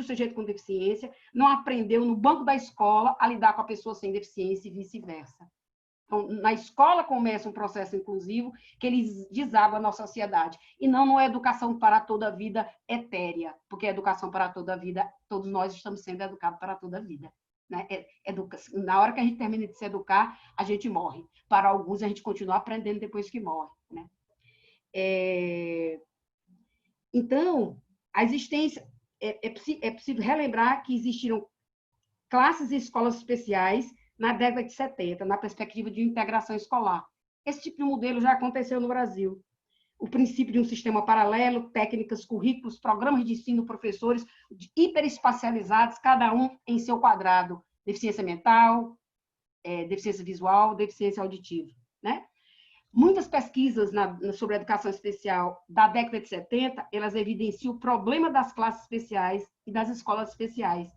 sujeito com deficiência não aprendeu no banco da escola a lidar com a pessoa sem deficiência e vice-versa. Então, na escola começa um processo inclusivo que ele deságua na sociedade. E não numa educação para toda a vida etérea, porque a educação para toda a vida, todos nós estamos sendo educados para toda a vida. Né? Na hora que a gente termina de se educar, a gente morre. Para alguns, a gente continua aprendendo depois que morre. Né? Então, a existência... É preciso relembrar que existiram classes e escolas especiais na década de 70, na perspectiva de integração escolar. Esse tipo de modelo já aconteceu no Brasil. O princípio de um sistema paralelo, técnicas, currículos, programas de ensino, professores hiperespacializados, cada um em seu quadrado. Deficiência mental, deficiência visual, deficiência auditiva. Né? Muitas pesquisas sobre a educação especial da década de 70, elas evidenciam o problema das classes especiais e das escolas especiais.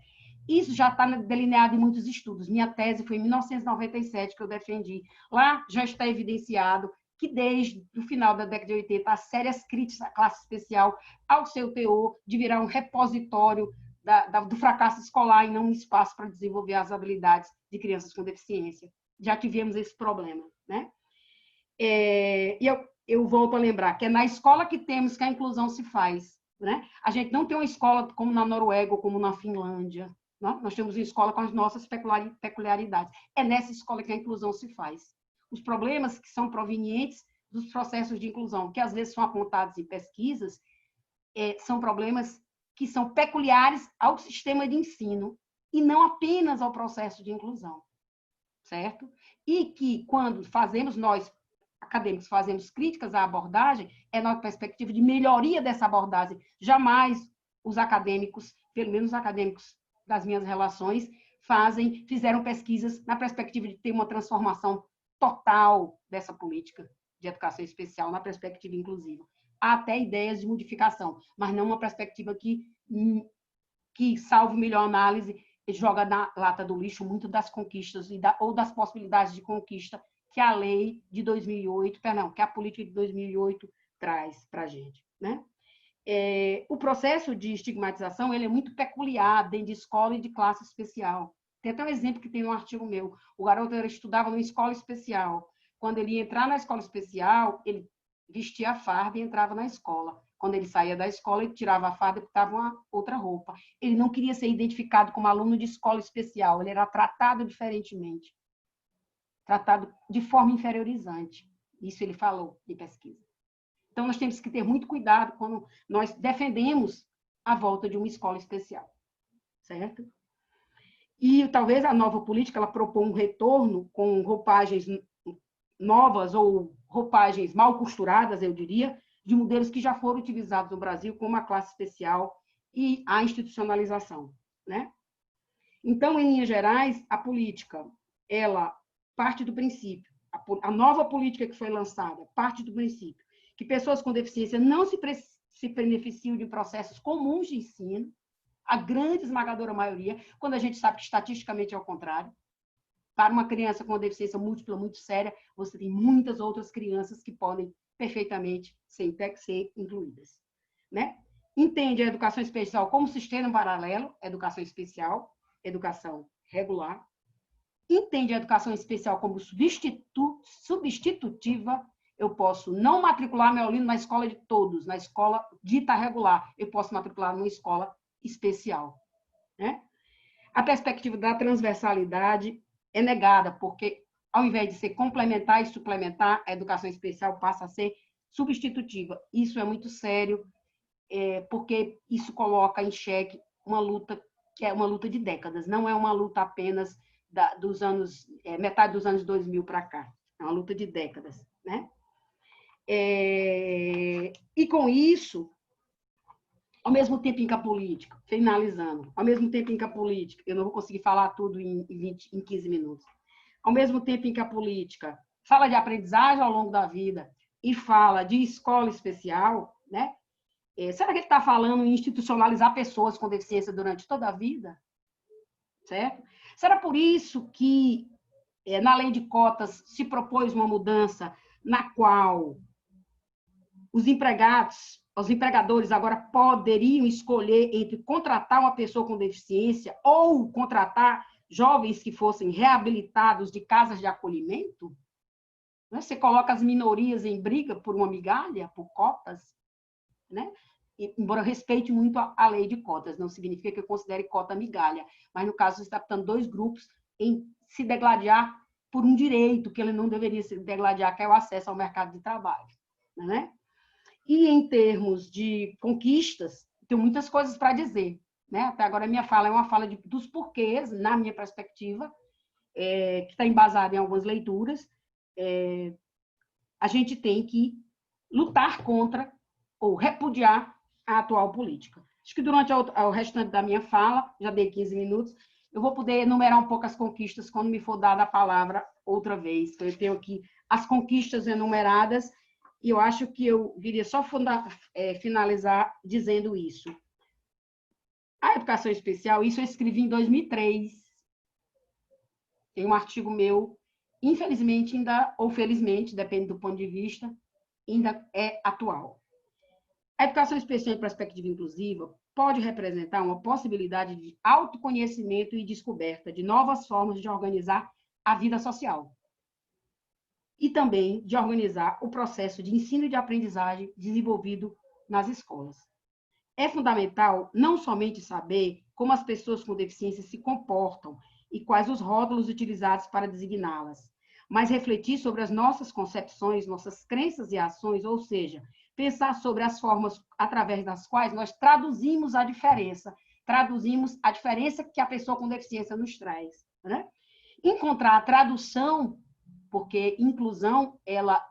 Isso já está delineado em muitos estudos. Minha tese foi em 1997 que eu defendi. Lá já está evidenciado que desde o final da década de 80 há sérias críticas à classe especial, ao seu teor de virar um repositório do fracasso escolar e não um espaço para desenvolver as habilidades de crianças com deficiência. Já tivemos esse problema. Né? E eu volto a lembrar que é na escola que temos que a inclusão se faz. Né? A gente não tem uma escola como na Noruega ou como na Finlândia. Não? Nós temos uma escola com as nossas peculiaridades. É nessa escola que a inclusão se faz. Os problemas que são provenientes dos processos de inclusão, que às vezes são apontados em pesquisas, são problemas que são peculiares ao sistema de ensino e não apenas ao processo de inclusão. Certo? E que, quando nós, acadêmicos, fazemos críticas à abordagem, é na perspectiva de melhoria dessa abordagem. Jamais os acadêmicos, pelo menos os acadêmicos das minhas relações, fizeram pesquisas na perspectiva de ter uma transformação total dessa política de educação especial, na perspectiva inclusiva. Há até ideias de modificação, mas não uma perspectiva que salve melhor análise, ele joga na lata do lixo muito das conquistas ou das possibilidades de conquista que a lei de 2008, que a política de 2008 traz para a gente, né? O processo de estigmatização ele é muito peculiar dentro de escola e de classe especial. Tem até um exemplo que tem um artigo meu. O garoto estudava numa escola especial. Quando ele ia entrar na escola especial, ele vestia a farda e entrava na escola. Quando ele saía da escola, ele tirava a farda e botava uma outra roupa. Ele não queria ser identificado como aluno de escola especial. Ele era tratado diferentemente. Tratado de forma inferiorizante. Isso ele falou em pesquisa. Então, nós temos que ter muito cuidado quando nós defendemos a volta de uma escola especial. Certo? E talvez a nova política ela propõe um retorno com roupagens novas ou roupagens mal costuradas, eu diria, de modelos que já foram utilizados no Brasil, como a classe especial e a institucionalização, né? Então, em linhas gerais, a política, ela parte do princípio, a nova política que foi lançada parte do princípio que pessoas com deficiência não se beneficiam de processos comuns de ensino, a grande esmagadora maioria, quando a gente sabe que estatisticamente é o contrário. Para uma criança com uma deficiência múltipla muito séria, você tem muitas outras crianças que podem perfeitamente ser incluídas, né? Entende a educação especial como sistema paralelo, educação especial, educação regular. Entende a educação especial como substitutiva. Eu posso não matricular meu aluno na escola de todos, na escola dita regular. Eu posso matricular numa escola especial, né? A perspectiva da transversalidade é negada, porque, ao invés de ser complementar e suplementar, a educação especial passa a ser substitutiva. Isso é muito sério, porque isso coloca em xeque uma luta que é uma luta de décadas, não é uma luta apenas dos anos, metade dos anos 2000 para cá, é uma luta de décadas, né? E com isso, ao mesmo tempo em que a política, finalizando, ao mesmo tempo em que a política, eu não vou conseguir falar tudo em 15 minutos, ao mesmo tempo em que a política fala de aprendizagem ao longo da vida e fala de escola especial, né? Será que ele está falando em institucionalizar pessoas com deficiência durante toda a vida? Certo? Será por isso que na lei de cotas se propôs uma mudança na qual os empregadores agora poderiam escolher entre contratar uma pessoa com deficiência ou contratar jovens que fossem reabilitados de casas de acolhimento? Você coloca as minorias em briga por uma migalha, por cotas, né? Embora eu respeite muito a lei de cotas, não significa que eu considere cota migalha, mas no caso você está botando dois grupos em se degladiar por um direito que ele não deveria se degladiar, que é o acesso ao mercado de trabalho, né? E em termos de conquistas, tem muitas coisas para dizer, né? Até agora a minha fala é uma fala dos porquês, na minha perspectiva, que está embasada em algumas leituras. A gente tem que lutar contra ou repudiar a atual política. Acho que durante o restante da minha fala, já dei 15 minutos, eu vou poder enumerar um pouco as conquistas quando me for dada a palavra outra vez. Então, eu tenho aqui as conquistas enumeradas e eu acho que eu viria só finalizar dizendo isso. A educação especial, isso eu escrevi em 2003. Tem um artigo meu, infelizmente ainda, ou felizmente, depende do ponto de vista, ainda é atual. A educação especial em perspectiva inclusiva pode representar uma possibilidade de autoconhecimento e descoberta de novas formas de organizar a vida social e também de organizar o processo de ensino e de aprendizagem desenvolvido nas escolas. É fundamental não somente saber como as pessoas com deficiência se comportam e quais os rótulos utilizados para designá-las, mas refletir sobre as nossas concepções, nossas crenças e ações, ou seja, pensar sobre as formas através das quais nós traduzimos a diferença que a pessoa com deficiência nos traz, né? Encontrar a tradução, porque inclusão ela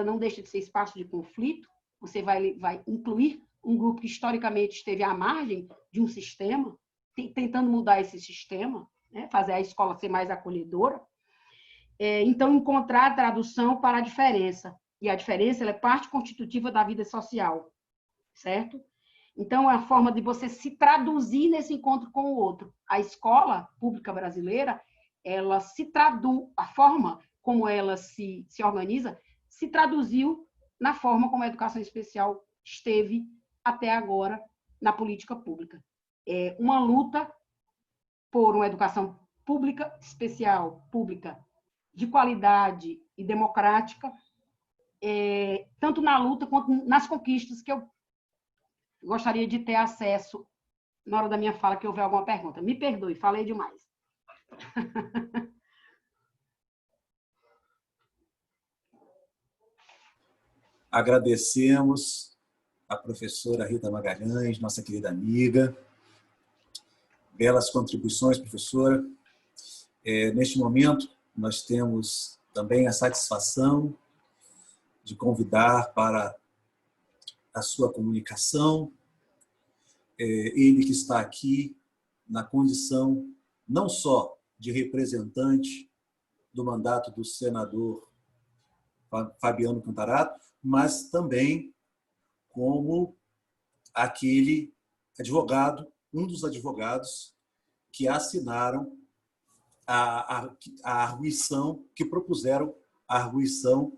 não deixa de ser espaço de conflito. Você vai incluir um grupo que historicamente esteve à margem de um sistema, tentando mudar esse sistema, né? Fazer a escola ser mais acolhedora. Então, encontrar a tradução para a diferença. E a diferença ela é parte constitutiva da vida social, certo? Então, é a forma de você se traduzir nesse encontro com o outro. A escola pública brasileira, ela se traduz, a forma como ela se organiza, se traduziu na forma como a educação especial esteve até agora na política pública. É uma luta por uma educação pública, especial, pública, de qualidade e democrática, tanto na luta quanto nas conquistas que eu gostaria de ter acesso na hora da minha fala, que houver alguma pergunta. Me perdoe, falei demais. Agradecemos a professora Rita Magalhães, nossa querida amiga. Belas contribuições, professora. Neste momento, nós temos também a satisfação de convidar para a sua comunicação ele que está aqui na condição não só de representante do mandato do senador Fabiano Contarato, mas também como aquele advogado, um dos advogados que assinaram a arguição, que propuseram a arguição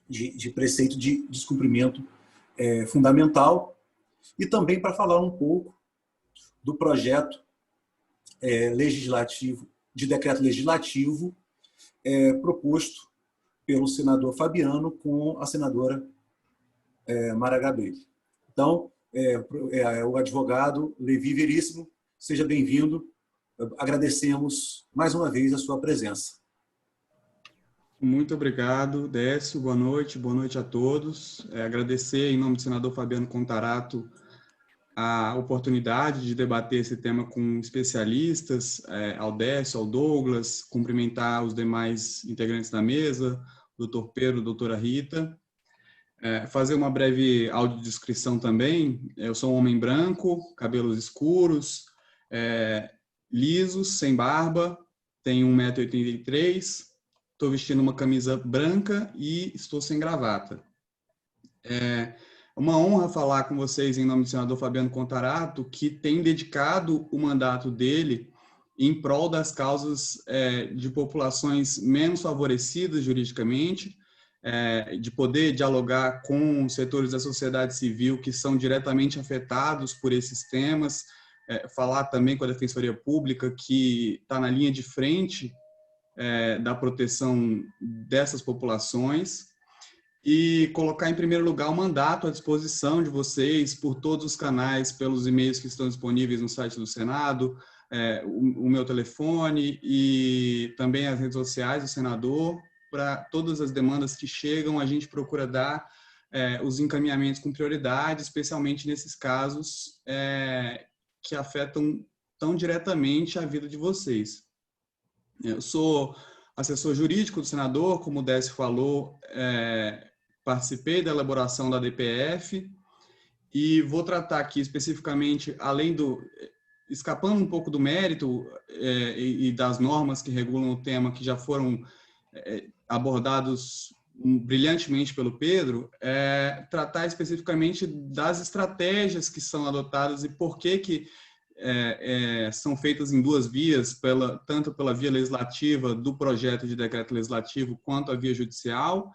de preceito de descumprimento fundamental, e também para falar um pouco do projeto legislativo, de decreto legislativo proposto pelo senador Fabiano com a senadora Mara Gabrilli. Então, o advogado Levi Veríssimo, seja bem-vindo. Agradecemos mais uma vez a sua presença. Muito obrigado, Décio. Boa noite a todos. Agradecer, em nome do senador Fabiano Contarato, a oportunidade de debater esse tema com especialistas, ao Décio, ao Douglas, cumprimentar os demais integrantes da mesa, doutor Pedro, doutora Rita. Fazer uma breve audiodescrição também. Eu sou um homem branco, cabelos escuros, lisos, sem barba, tenho 1,83 m, estou vestindo uma camisa branca e estou sem gravata. É uma honra falar com vocês em nome do senador Fabiano Contarato, que tem dedicado o mandato dele em prol das causas de populações menos favorecidas juridicamente, de poder dialogar com setores da sociedade civil que são diretamente afetados por esses temas, falar também com a Defensoria Pública, que está na linha de frente da proteção dessas populações, e colocar em primeiro lugar o mandato à disposição de vocês por todos os canais, pelos e-mails que estão disponíveis no site do Senado, o meu telefone e também as redes sociais do senador. Para todas as demandas que chegam, a gente procura dar os encaminhamentos com prioridade, especialmente nesses casos que afetam tão diretamente a vida de vocês. Eu sou assessor jurídico do senador, como o Décio falou, participei da elaboração da DPF e vou tratar aqui especificamente, escapando um pouco do mérito e das normas que regulam o tema, que já foram abordados brilhantemente pelo Pedro, tratar especificamente das estratégias que são adotadas e por que são feitas em duas vias, tanto pela via legislativa do projeto de decreto legislativo quanto a via judicial,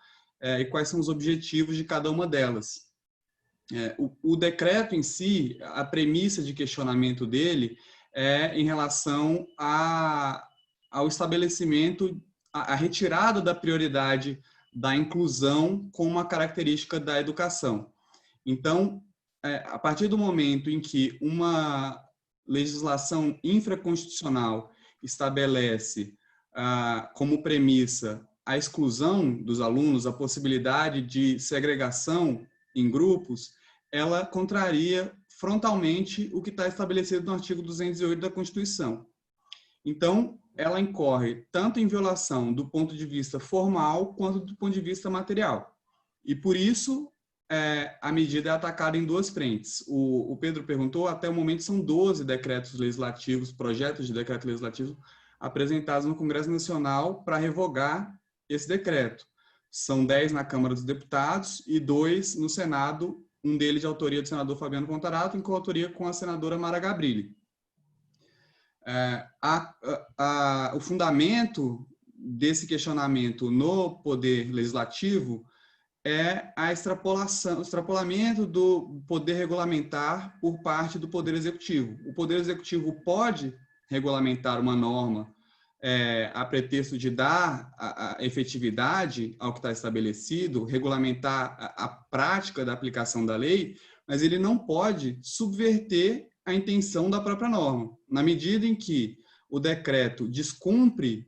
e quais são os objetivos de cada uma delas. O decreto em si, a premissa de questionamento dele é em relação ao estabelecimento, a retirada da prioridade da inclusão como uma característica da educação. Então, a partir do momento em que uma legislação infraconstitucional estabelece como premissa a exclusão dos alunos, a possibilidade de segregação em grupos, ela contraria frontalmente o que está estabelecido no artigo 208 da Constituição. Então, ela incorre tanto em violação do ponto de vista formal quanto do ponto de vista material. E, por isso, a medida é atacada em duas frentes. O Pedro perguntou, até o momento são 12 decretos legislativos, projetos de decreto legislativo apresentados no Congresso Nacional para revogar esse decreto. São 10 na Câmara dos Deputados e 2 no Senado, um deles de autoria do senador Fabiano Contarato, em coautoria com a senadora Mara Gabrilli. O fundamento desse questionamento no poder legislativo é o extrapolamento do poder regulamentar por parte do poder executivo. O poder executivo pode regulamentar uma norma a pretexto de dar a efetividade ao que está estabelecido, regulamentar a prática da aplicação da lei, mas ele não pode subverter a intenção da própria norma. Na medida em que o decreto descumpre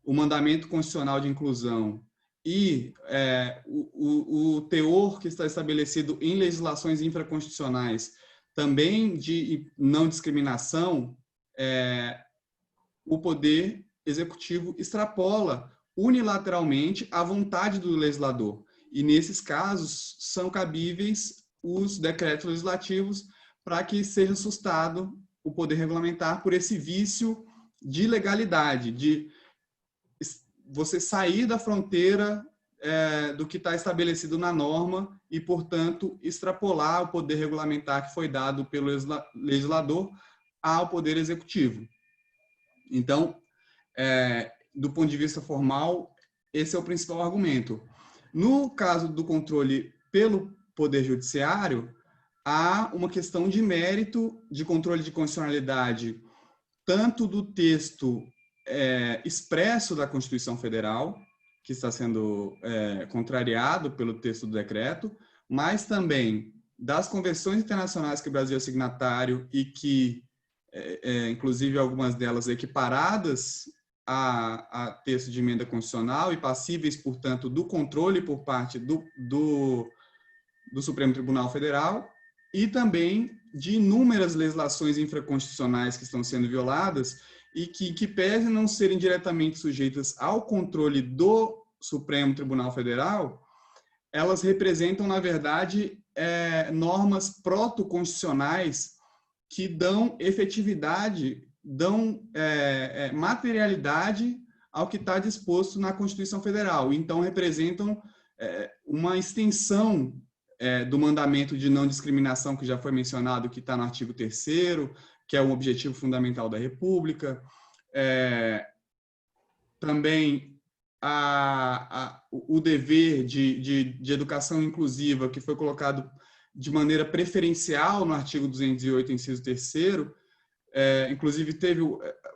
o mandamento constitucional de inclusão e o teor que está estabelecido em legislações infraconstitucionais também de não discriminação, o poder executivo extrapola unilateralmente a vontade do legislador. E, nesses casos, são cabíveis os decretos legislativos para que seja sustado o poder regulamentar por esse vício de legalidade, de você sair da fronteira do que está estabelecido na norma e, portanto, extrapolar o poder regulamentar que foi dado pelo legislador ao poder executivo. Então, do ponto de vista formal, esse é o principal argumento. No caso do controle pelo Poder Judiciário, há uma questão de mérito de controle de constitucionalidade, tanto do texto expresso da Constituição Federal, que está sendo contrariado pelo texto do decreto, mas também das convenções internacionais que o Brasil é signatário e que, inclusive, algumas delas equiparadas a texto de emenda constitucional e passíveis, portanto, do controle por parte do Supremo Tribunal Federal, e também de inúmeras legislações infraconstitucionais que estão sendo violadas e que pese não serem diretamente sujeitas ao controle do Supremo Tribunal Federal, elas representam, na verdade, normas protoconstitucionais que dão efetividade, dão materialidade ao que está disposto na Constituição Federal. Então, representam uma extensão do mandamento de não discriminação que já foi mencionado, que está no artigo 3º, que é um objetivo fundamental da República. Também o dever de educação inclusiva, que foi colocado de maneira preferencial no artigo 208, inciso 3º. Inclusive, teve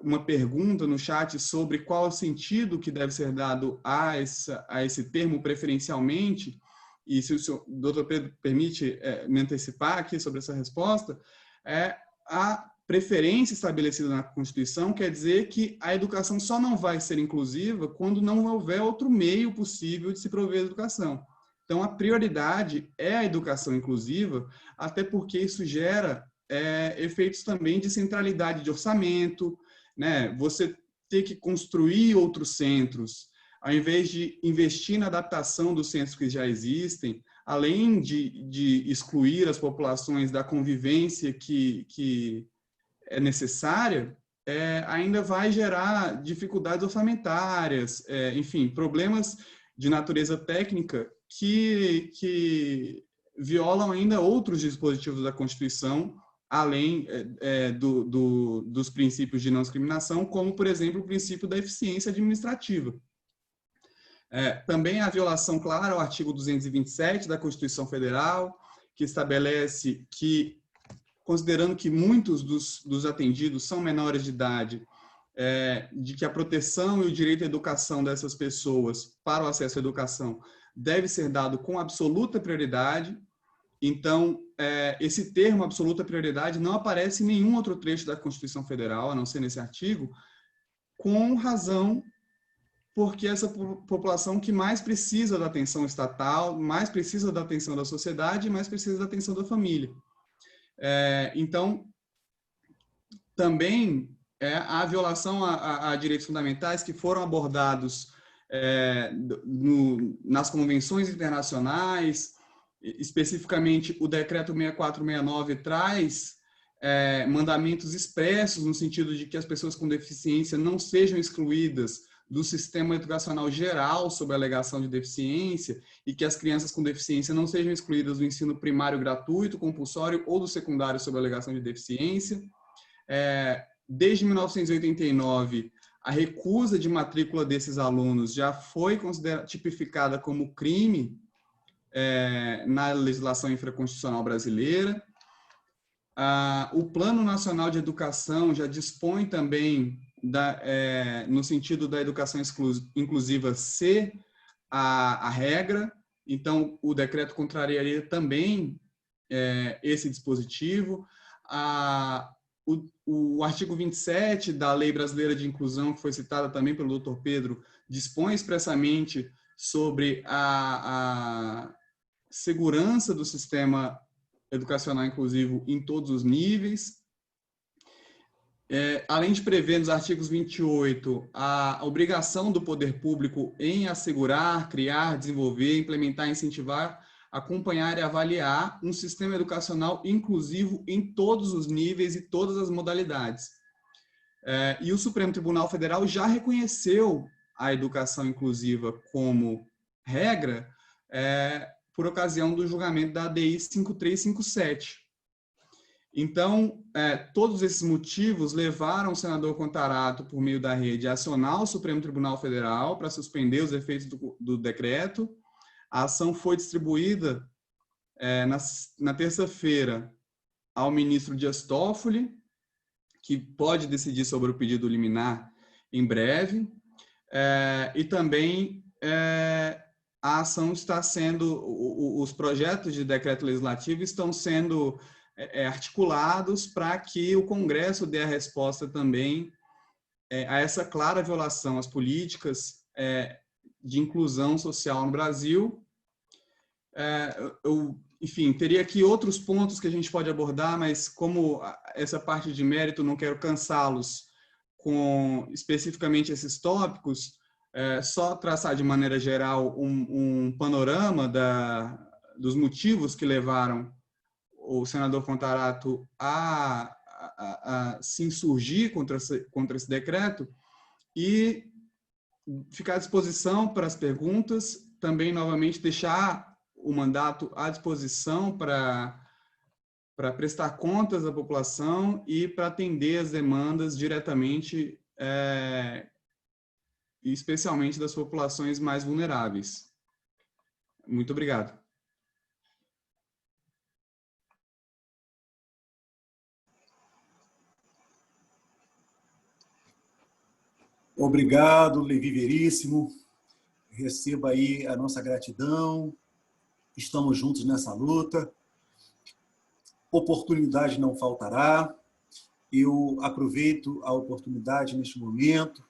uma pergunta no chat sobre qual é o sentido que deve ser dado a esse termo preferencialmente, e se o doutor Pedro permite me antecipar aqui sobre essa resposta, a preferência estabelecida na Constituição quer dizer que a educação só não vai ser inclusiva quando não houver outro meio possível de se prover a educação. Então, a prioridade é a educação inclusiva, até porque isso gera efeitos também de centralidade de orçamento, né? Você ter que construir outros centros, ao invés de investir na adaptação dos centros que já existem, além de excluir as populações da convivência que é necessária, ainda vai gerar dificuldades orçamentárias, enfim, problemas de natureza técnica que violam ainda outros dispositivos da Constituição, além dos princípios de não discriminação, como, por exemplo, o princípio da eficiência administrativa. Também a violação clara ao artigo 227 da Constituição Federal, que estabelece que, considerando que muitos dos atendidos são menores de idade, de que a proteção e o direito à educação dessas pessoas para o acesso à educação deve ser dado com absoluta prioridade. Então, esse termo, absoluta prioridade, não aparece em nenhum outro trecho da Constituição Federal, a não ser nesse artigo, com razão porque essa população que mais precisa da atenção estatal, mais precisa da atenção da sociedade, mais precisa da atenção da família. Então, também a violação a direitos fundamentais que foram abordados nas convenções internacionais, especificamente o decreto 6469 traz mandamentos expressos no sentido de que as pessoas com deficiência não sejam excluídas do sistema educacional geral sobre a alegação de deficiência e que as crianças com deficiência não sejam excluídas do ensino primário gratuito, compulsório ou do secundário sobre a alegação de deficiência. Desde 1989, a recusa de matrícula desses alunos já foi tipificada como crime na legislação infraconstitucional brasileira. O Plano Nacional de Educação já dispõe também, no sentido da educação inclusiva ser a regra, então o decreto contrariaria também esse dispositivo. O artigo 27 da Lei Brasileira de Inclusão, que foi citada também pelo Dr. Pedro, dispõe expressamente sobre a segurança do sistema educacional inclusivo em todos os níveis. Além de prever nos artigos 28 a obrigação do poder público em assegurar, criar, desenvolver, implementar, incentivar, acompanhar e avaliar um sistema educacional inclusivo em todos os níveis e todas as modalidades. E o Supremo Tribunal Federal já reconheceu a educação inclusiva como regra por ocasião do julgamento da ADI 5357. Então, todos esses motivos levaram o senador Contarato, por meio da rede, a acionar o Supremo Tribunal Federal para suspender os efeitos do decreto. A ação foi distribuída na terça-feira ao ministro Dias Toffoli, que pode decidir sobre o pedido liminar em breve, e também a ação está sendo, os projetos de decreto legislativo estão sendo articulados para que o Congresso dê a resposta também a essa clara violação às políticas de inclusão social no Brasil. Enfim, teria aqui outros pontos que a gente pode abordar, mas como essa parte de mérito, não quero cansá-los com especificamente esses tópicos, só traçar de maneira geral um panorama dos motivos que levaram o senador Contarato a se insurgir contra esse decreto e ficar à disposição para as perguntas, também novamente deixar o mandato à disposição para prestar contas à população e para atender as demandas diretamente e especialmente das populações mais vulneráveis. Muito obrigado. Obrigado, Levi Veríssimo. Receba aí a nossa gratidão. Estamos juntos nessa luta. Oportunidade não faltará. Eu aproveito a oportunidade neste momento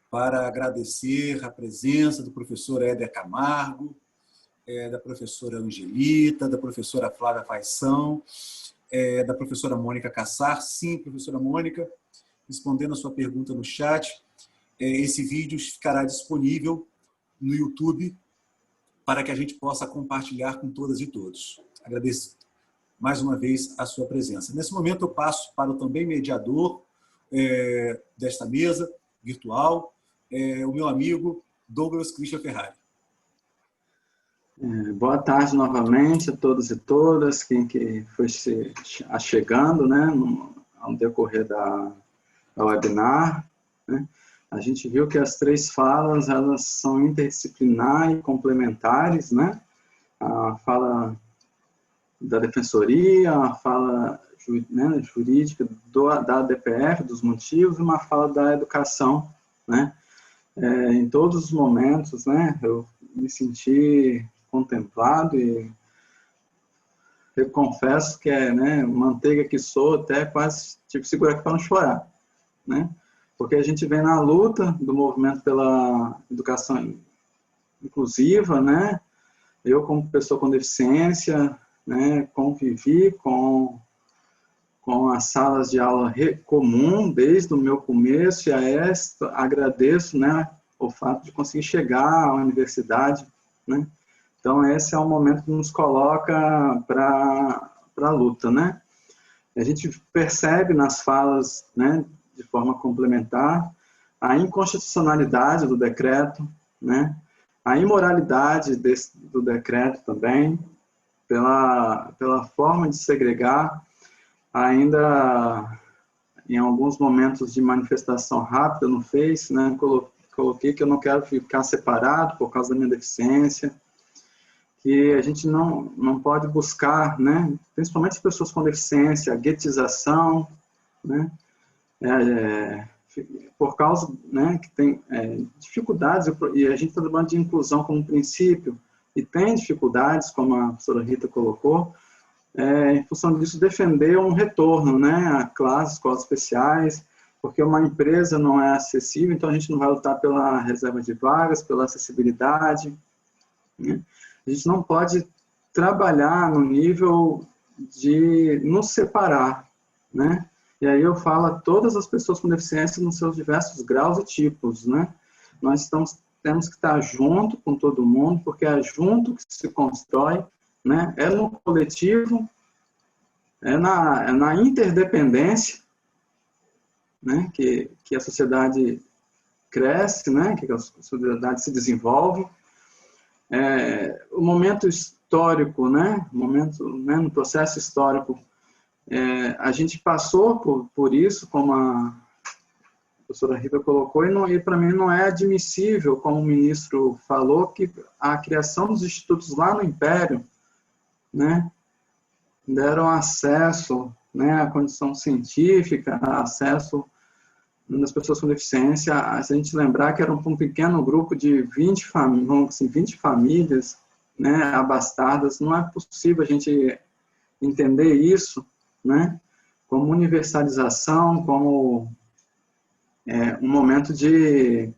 para agradecer a presença do professor Éder Camargo, da professora Angelita, da professora Flávia Faição, da professora Mônica Cassar. Sim, professora Mônica, respondendo a sua pergunta no chat, esse vídeo ficará disponível no YouTube para que a gente possa compartilhar com todas e todos. Agradeço mais uma vez a sua presença. Nesse momento eu passo para o também mediador desta mesa virtual, o meu amigo Douglas Christian Ferrari. Boa tarde novamente a todos e todas, quem que foi se achegando, né, ao decorrer da webinar, né? A gente viu que as três falas, elas são interdisciplinares e complementares, né? A fala da Defensoria, a fala jurídica da DPF, dos motivos, e uma fala da educação, né? Em todos os momentos, né, eu me senti contemplado e eu confesso que manteiga que sou, até quase tive que segurar aqui para não chorar, né? Porque a gente vem na luta do movimento pela educação inclusiva, né? Eu, como pessoa com deficiência, né, convivi com as salas de aula comum desde o meu começo, e agradeço, né, o fato de conseguir chegar à universidade, né? Então, esse é o momento que nos coloca para a luta, né? A gente percebe nas falas, né, de forma complementar, a inconstitucionalidade do decreto, né? A imoralidade do decreto também, pela forma de segregar, ainda em alguns momentos de manifestação rápida no Face, né? Coloquei que eu não quero ficar separado por causa da minha deficiência, que a gente não pode buscar, né? Principalmente as pessoas com deficiência, a guetização, né? Por causa, né, que tem dificuldades, e a gente está falando de inclusão como princípio, e tem dificuldades, como a professora Rita colocou, em função disso, defender um retorno, né, a classes, escolas especiais, porque uma empresa não é acessível, então a gente não vai lutar pela reserva de vagas, pela acessibilidade, né? A gente não pode trabalhar no nível de nos separar, né? E aí eu falo a todas as pessoas com deficiência nos seus diversos graus e tipos, né? Nós temos que estar junto com todo mundo, porque é junto que se constrói, né? É no coletivo, é na interdependência, né? Que a sociedade cresce, né? Que a sociedade se desenvolve. O momento histórico, né? No processo histórico, a gente passou por isso, como a professora Rita colocou, e para mim não é admissível, como o ministro falou, que a criação dos institutos lá no Império, né, deram acesso, né, à condição científica, acesso das pessoas com deficiência. Se a gente lembrar que era um pequeno grupo de 20 famílias, né, abastadas, não é possível a gente entender isso, né, como universalização, como um momento de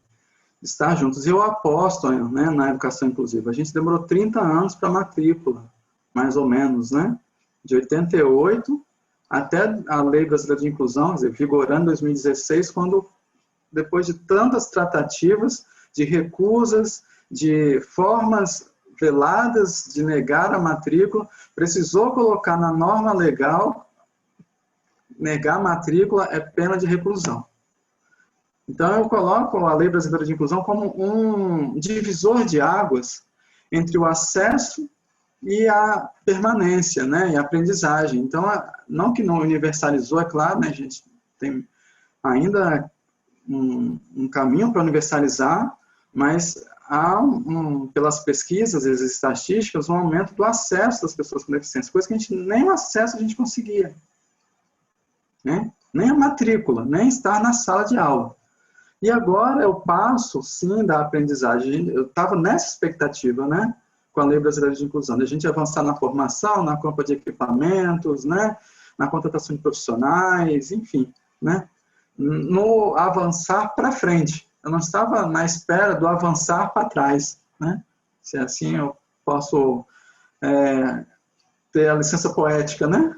estar juntos. Eu aposto, né, na educação inclusiva. A gente demorou 30 anos para a matrícula, mais ou menos, né, de 88 até a Lei Brasileira de Inclusão, quer dizer, vigorando em 2016, quando, depois de tantas tratativas, de recusas, de formas veladas de negar a matrícula, precisou colocar na norma legal, negar a matrícula é pena de reclusão. Então, eu coloco a Lei Brasileira de Inclusão como um divisor de águas entre o acesso e a permanência, né, e a aprendizagem. Então, não que não universalizou, é claro, né, a gente tem ainda um caminho para universalizar, mas há, pelas pesquisas e as estatísticas, um aumento do acesso das pessoas com deficiência, coisa que nem o acesso a gente conseguia, né? Nem a matrícula, nem estar na sala de aula. E agora eu passo, sim, da aprendizagem. Eu estava nessa expectativa, né, com a Lei Brasileira de Inclusão, a gente avançar na formação, na compra de equipamentos, né, na contratação de profissionais, enfim, né, no avançar para frente. Eu não estava na espera do avançar para trás, né? Se assim eu posso ter a licença poética, né,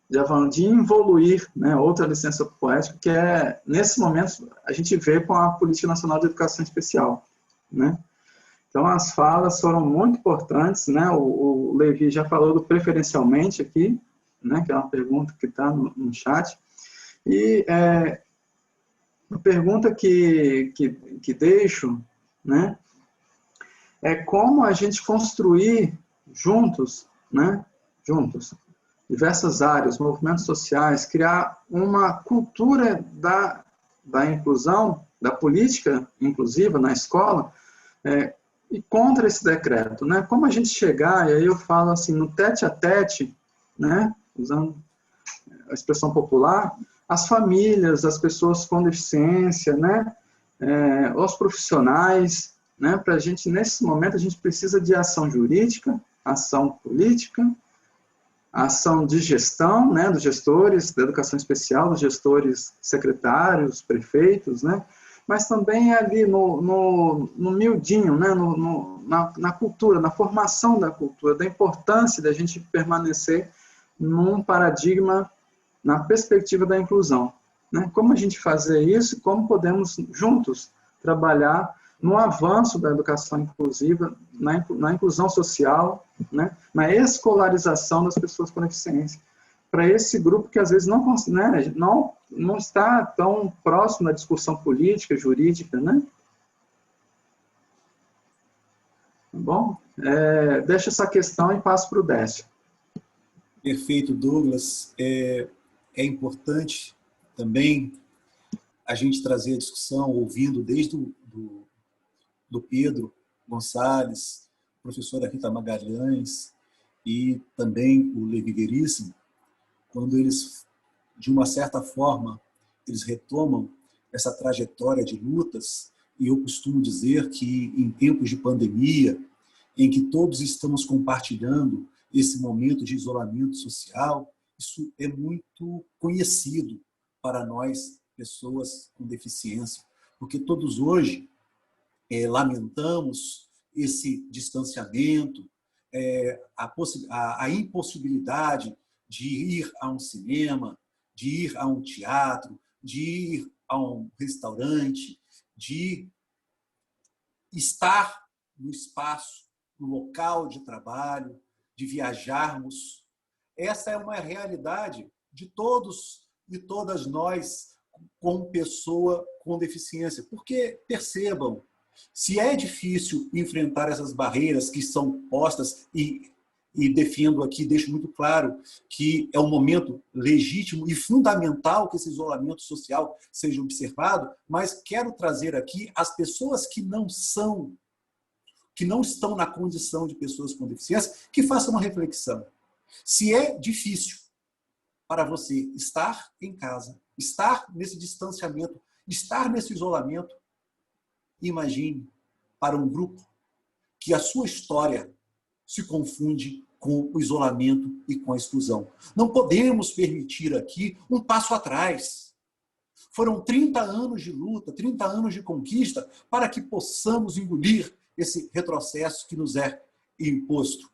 de evoluir, né, outra licença poética, que nesse momento, a gente vê com a Política Nacional de Educação Especial, né? Então, as falas foram muito importantes, né? O Levi já falou do preferencialmente aqui, né, que é uma pergunta que está no chat. E a pergunta que deixo, né, é como a gente construir juntos, né, diversas áreas, movimentos sociais, criar uma cultura da inclusão, da política inclusiva na escola, e contra esse decreto, né? Como a gente chegar, e aí eu falo assim, no tete-a-tete, né, usando a expressão popular, as famílias, as pessoas com deficiência, né, os profissionais, né, para a gente, nesse momento, a gente precisa de ação jurídica, ação política, ação de gestão, né, dos gestores da educação especial, dos gestores secretários, prefeitos, né, mas também ali no miudinho, né, na cultura, na formação da cultura, da importância da gente permanecer num paradigma, na perspectiva da inclusão, né? Como a gente fazer isso e como podemos juntos trabalhar no avanço da educação inclusiva, na inclusão social, né, na escolarização das pessoas com deficiência. para esse grupo que às vezes não está tão próximo da discussão política, jurídica, né? Tá bom? Deixa essa questão e passo para o Décio. Perfeito, Douglas. É importante também a gente trazer a discussão, ouvindo desde do Pedro Gonçalves, professora Rita Magalhães e também o Levi Veríssimo, quando eles, de uma certa forma, eles retomam essa trajetória de lutas, e eu costumo dizer que em tempos de pandemia, em que todos estamos compartilhando esse momento de isolamento social, isso é muito conhecido para nós, pessoas com deficiência, porque todos hoje lamentamos esse distanciamento, a impossibilidade de ir a um cinema, de ir a um teatro, de ir a um restaurante, de estar no espaço, no local de trabalho, de viajarmos. Essa é uma realidade de todos e todas nós como pessoa com deficiência. Porque, percebam, se é difícil enfrentar essas barreiras que são postas, e defendo aqui, deixo muito claro que é um momento legítimo e fundamental que esse isolamento social seja observado, mas quero trazer aqui as pessoas que não estão na condição de pessoas com deficiência, que façam uma reflexão. Se é difícil para você estar em casa, estar nesse distanciamento, estar nesse isolamento, imagine para um grupo que a sua história se confunde com o isolamento e com a exclusão. Não podemos permitir aqui um passo atrás. Foram 30 anos de luta, 30 anos de conquista para que possamos engolir esse retrocesso que nos é imposto.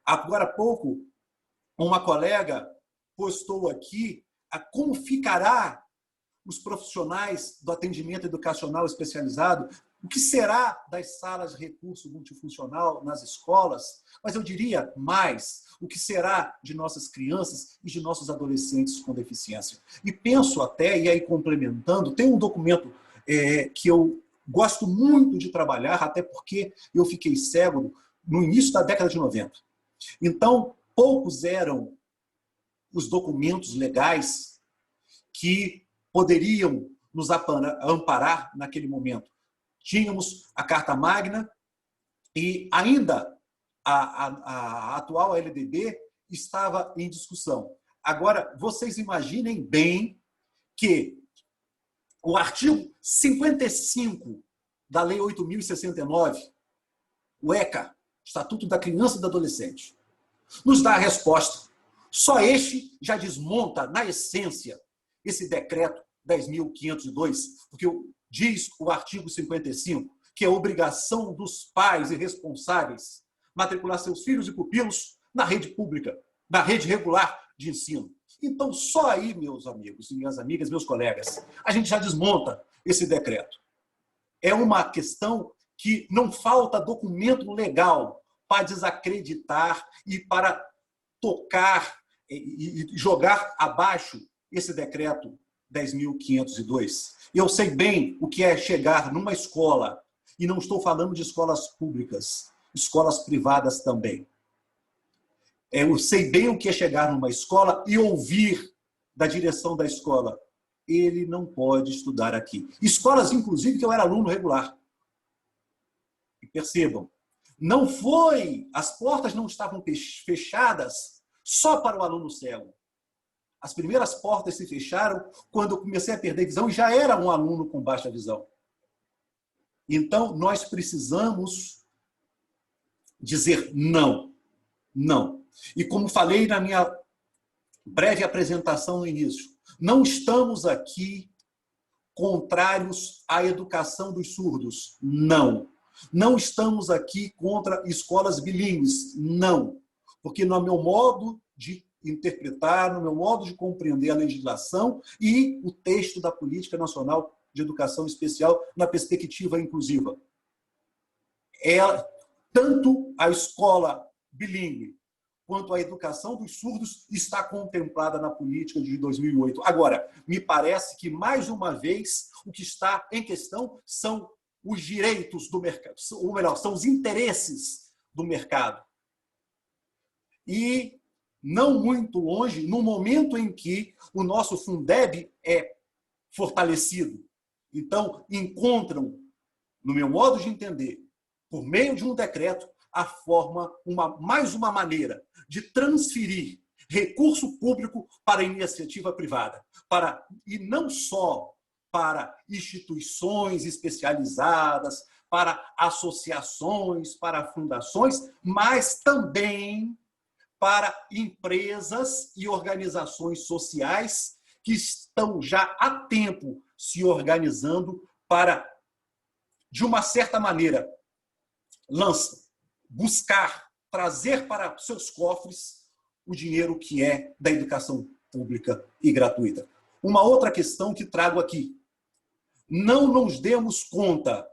Agora há pouco, uma colega postou aqui como ficará os profissionais do atendimento educacional especializado, o que será das salas de recurso multifuncional nas escolas, mas eu diria mais, o que será de nossas crianças e de nossos adolescentes com deficiência. E penso até, e aí complementando, tem um documento que eu gosto muito de trabalhar, até porque eu fiquei cego no início da década de 90. Então, poucos eram os documentos legais que poderiam nos amparar naquele momento. Tínhamos a Carta Magna e ainda a atual LDB estava em discussão. Agora, vocês imaginem bem que o artigo 55 da Lei 8.069, o ECA, Estatuto da Criança e do Adolescente, nos dá a resposta. Só este já desmonta, na essência, esse decreto 10.502, porque diz o artigo 55 que é obrigação dos pais e responsáveis matricular seus filhos e pupilos na rede pública, na rede regular de ensino. Então, só aí, meus amigos e minhas amigas, meus colegas, a gente já desmonta esse decreto. É uma questão que não falta documento legal para desacreditar e para tocar e jogar abaixo esse decreto 10.502. Eu sei bem o que é chegar numa escola, e não estou falando de escolas públicas, escolas privadas também. Eu sei bem o que é chegar numa escola e ouvir da direção da escola: ele não pode estudar aqui. Escolas, inclusive, que eu era aluno regular. E percebam, não foi, as portas não estavam fechadas só para o aluno cego. As primeiras portas se fecharam quando eu comecei a perder visão e já era um aluno com baixa visão. Então, nós precisamos dizer não. Não. E como falei na minha breve apresentação no início, não estamos aqui contrários à educação dos surdos. Não. Não estamos aqui contra escolas bilíngues. Não. Porque no meu modo de interpretar, no meu modo de compreender a legislação e o texto da Política Nacional de Educação Especial na perspectiva inclusiva. Tanto a escola bilíngue quanto à educação dos surdos está contemplada na política de 2008. Agora, me parece que, mais uma vez, o que está em questão são os direitos do mercado, ou melhor, são os interesses do mercado. E, não muito longe, no momento em que o nosso Fundeb é fortalecido. Então, encontram, no meu modo de entender, por meio de um decreto, a forma, mais uma maneira de transferir recurso público para a iniciativa privada, e não só para instituições especializadas, para associações, para fundações, mas também para empresas e organizações sociais que estão já há tempo se organizando para, de uma certa maneira, buscar trazer para seus cofres o dinheiro que é da educação pública e gratuita. Uma outra questão que trago aqui. Não nos demos conta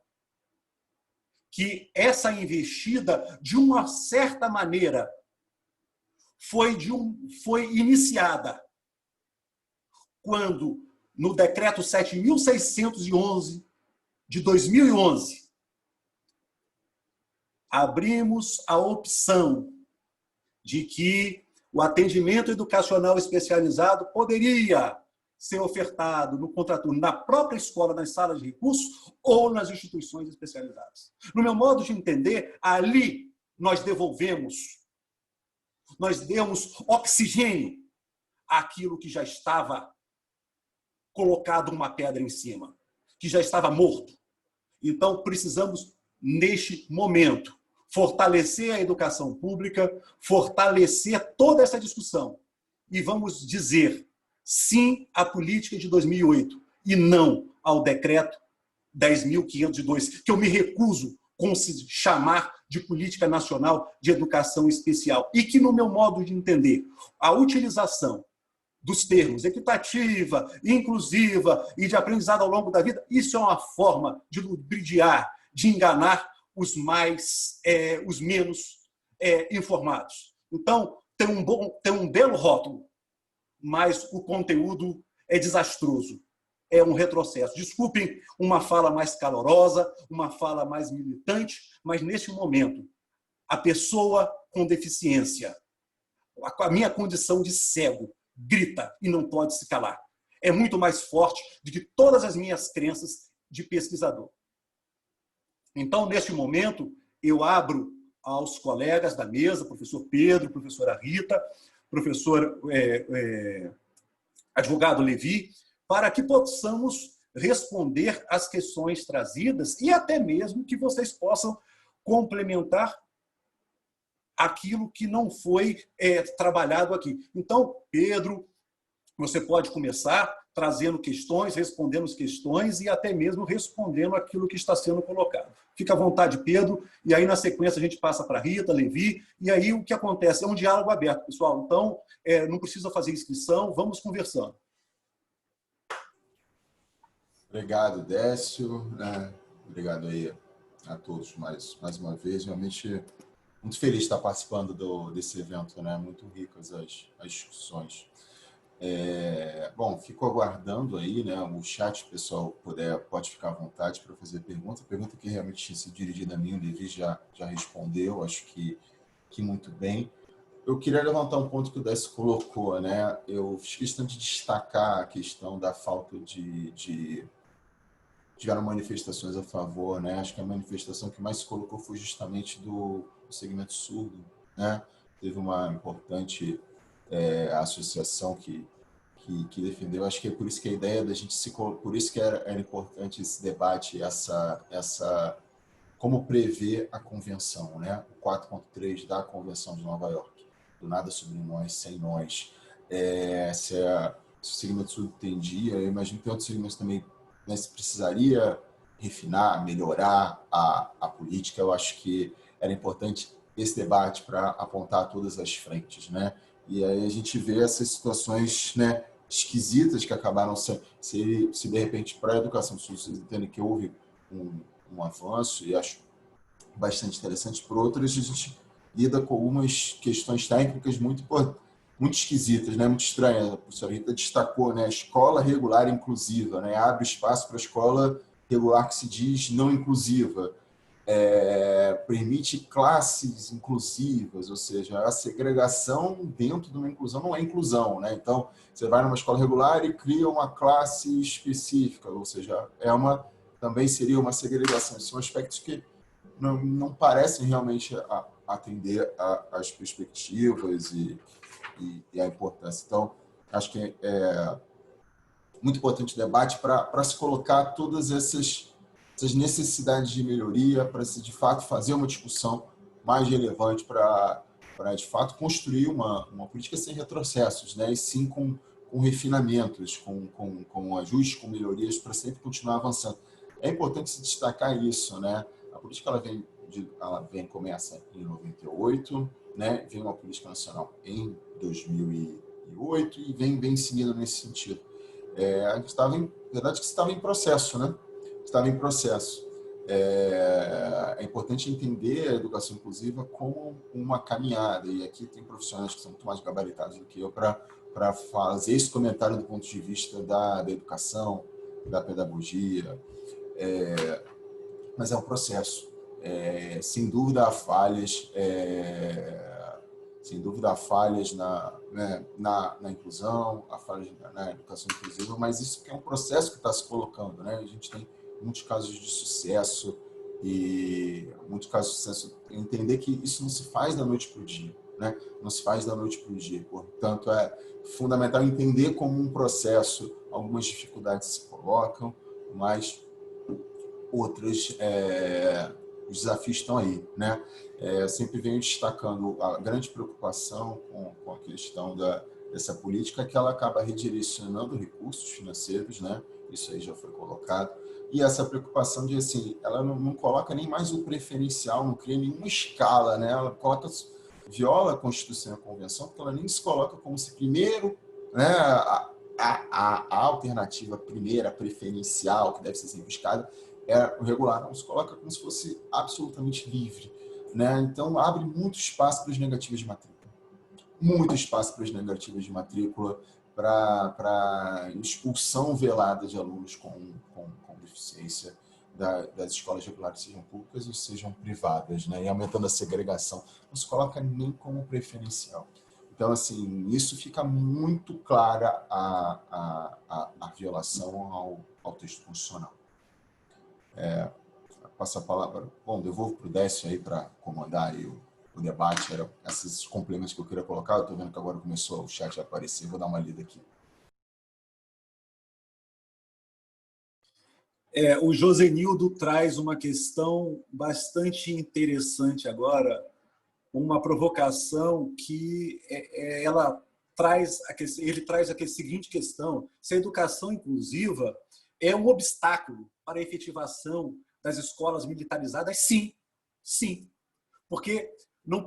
que essa investida, de uma certa maneira, foi iniciada quando, no decreto 7.611 de 2011, abrimos a opção de que o atendimento educacional especializado poderia ser ofertado no contraturno na própria escola, nas salas de recursos ou nas instituições especializadas. No meu modo de entender, ali nós demos oxigênio àquilo que já estava colocado uma pedra em cima, que já estava morto. Então, precisamos, neste momento, fortalecer a educação pública, fortalecer toda essa discussão. E vamos dizer sim à política de 2008 e não ao decreto 10.502, que eu me recuso a se chamar de Política Nacional de Educação Especial. E que, no meu modo de entender, a utilização dos termos equitativa, inclusiva e de aprendizado ao longo da vida, isso é uma forma de ludibriar, de enganar os menos informados. Então, tem um belo rótulo, mas o conteúdo é desastroso. É um retrocesso. Desculpem uma fala mais calorosa, uma fala mais militante, mas, neste momento, a pessoa com deficiência, a minha condição de cego, grita e não pode se calar. É muito mais forte do que todas as minhas crenças de pesquisador. Então, neste momento, eu abro aos colegas da mesa, professor Pedro, professora Rita, professor advogado Levi, para que possamos responder às questões trazidas e até mesmo que vocês possam complementar aquilo que não foi trabalhado aqui. Então, Pedro, você pode começar trazendo questões, respondendo as questões e até mesmo respondendo aquilo que está sendo colocado. Fica à vontade, Pedro, e aí na sequência a gente passa para Rita, Levi, e aí o que acontece? É um diálogo aberto, pessoal. Então, não precisa fazer inscrição, vamos conversando. Obrigado, Décio. Obrigado aí a todos mais uma vez. Realmente muito feliz de estar participando desse evento, né? Muito ricas as discussões. Bom, fico aguardando aí, né? O chat, pessoal, pode ficar à vontade para fazer pergunta. Pergunta que realmente tinha sido dirigida a mim, o Levi já respondeu, acho que muito bem. Eu queria levantar um ponto que o Décio colocou, né? Eu fiz questão de destacar a questão da falta tiveram manifestações a favor, né? Acho que a manifestação que mais se colocou foi justamente do segmento surdo, né? Teve uma importante associação que defendeu. Acho que é por isso que a ideia da gente por isso que era importante esse debate, como prever a convenção, né? O 4.3 da Convenção de Nova York, do nada sobre nós, sem nós. Se o segmento surdo tendia, eu imagino que tem outros segmentos também, né, se precisaria refinar, melhorar a política. Eu acho que era importante esse debate para apontar todas as frentes, né? E aí a gente vê essas situações, né, esquisitas que acabaram se de repente para a educação, vocês entendem que houve um avanço, e acho bastante interessante. Por outras, a gente lida com algumas questões técnicas muito esquisitas, né? Muito estranhas. A professora Rita destacou, né? Escola regular inclusiva, né? Abre espaço para a escola regular que se diz não inclusiva. Permite classes inclusivas, ou seja, a segregação dentro de uma inclusão não é inclusão, né? Então, você vai numa escola regular e cria uma classe específica, ou seja, também seria uma segregação. São aspectos que não parecem realmente atender às perspectivas e a importância. Então, acho que é muito importante o debate para se colocar todas essas necessidades de melhoria, para se, de fato, fazer uma discussão mais relevante para de fato, construir uma política sem retrocessos, né? E sim com refinamentos, com ajustes, com melhorias, para sempre continuar avançando. É importante se destacar isso, né? A política começa em 98, né? Vem uma política nacional em 2008 e vem seguindo nesse sentido. A gente estava em processo, né? Estava em processo. É importante entender a educação inclusiva como uma caminhada, e aqui tem profissionais que são muito mais gabaritados do que eu para fazer esse comentário do ponto de vista da educação, da pedagogia, mas é um processo. Sem dúvida há falhas, na inclusão, há falhas na educação inclusiva, mas isso é um processo que está se colocando, né? A gente tem muitos casos de sucesso e muitos casos de sucesso. Entender que isso não se faz da noite para o dia, né? Não se faz da noite para o dia. Portanto, é fundamental entender como um processo, algumas dificuldades se colocam, mas outras, os desafios estão aí, né? Eu sempre venho destacando a grande preocupação com a questão dessa política, que ela acaba redirecionando recursos financeiros, né? Isso aí já foi colocado. E essa preocupação de, assim, ela não coloca nem mais o preferencial, não cria nenhuma escala, né? Ela viola a Constituição e a Convenção, porque ela nem se coloca como se primeiro, né, a alternativa primeira, preferencial, que deve ser sempre buscada, o regular, não se coloca como se fosse absolutamente livre, né? Então, abre muito espaço para as negativas de matrícula. Muito espaço para as negativas de matrícula, para expulsão velada de alunos com deficiência das escolas regulares, sejam públicas ou sejam privadas, né? E aumentando a segregação. Não se coloca nem como preferencial. Então, assim, isso fica muito clara a violação ao texto constitucional. Passo a palavra. Bom, devolvo para o Décio aí para comandar aí o debate. Eram esses complementos que eu queria colocar. Eu estou vendo que agora começou o chat a aparecer. Vou dar uma lida aqui. O Josenildo traz uma questão bastante interessante agora, uma provocação que ele traz a seguinte questão: se a educação inclusiva é um obstáculo para a efetivação das escolas militarizadas? Sim, sim. Porque não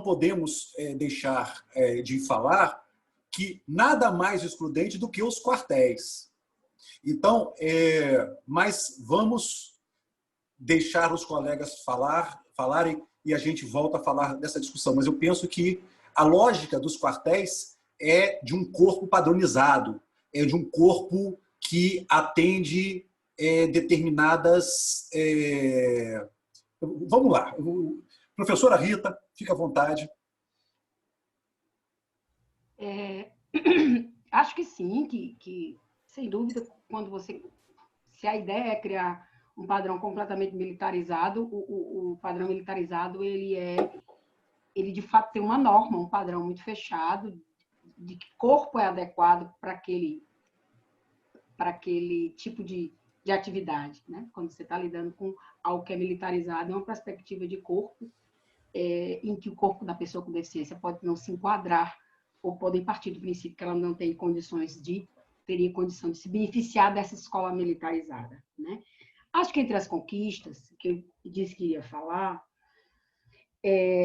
podemos deixar de falar que nada mais excludente do que os quartéis. Então, mas vamos deixar os colegas falarem e a gente volta a falar dessa discussão. Mas eu penso que a lógica dos quartéis é de um corpo padronizado, é de um corpo que atende determinadas... Vamos lá. Professora Rita, fica à vontade. Acho que sim, que sem dúvida, se a ideia é criar um padrão completamente militarizado, o padrão militarizado, ele de fato tem uma norma, um padrão muito fechado, de que corpo é adequado para aquele tipo de atividade, né? Quando você está lidando com algo que é militarizado, é uma perspectiva de corpo, em que o corpo da pessoa com deficiência pode não se enquadrar, ou podem partir do princípio que ela não teria condição de se beneficiar dessa escola militarizada, né? Acho que entre as conquistas, que eu disse que ia falar,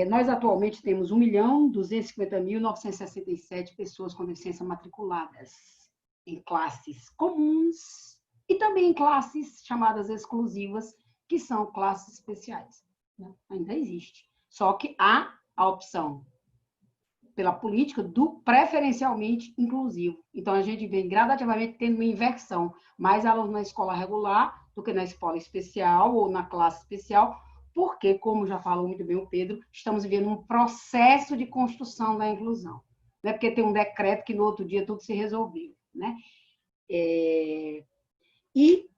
nós atualmente temos 1.250.967 pessoas com deficiência matriculadas em classes comuns e também em classes chamadas exclusivas, que são classes especiais, né? Ainda existe. Só que há a opção pela política do preferencialmente inclusivo. Então, a gente vem gradativamente tendo uma inversão, mais alunos na escola regular do que na escola especial ou na classe especial, porque, como já falou muito bem o Pedro, estamos vivendo um processo de construção da inclusão. Não é porque tem um decreto que no outro dia tudo se resolveu, né? E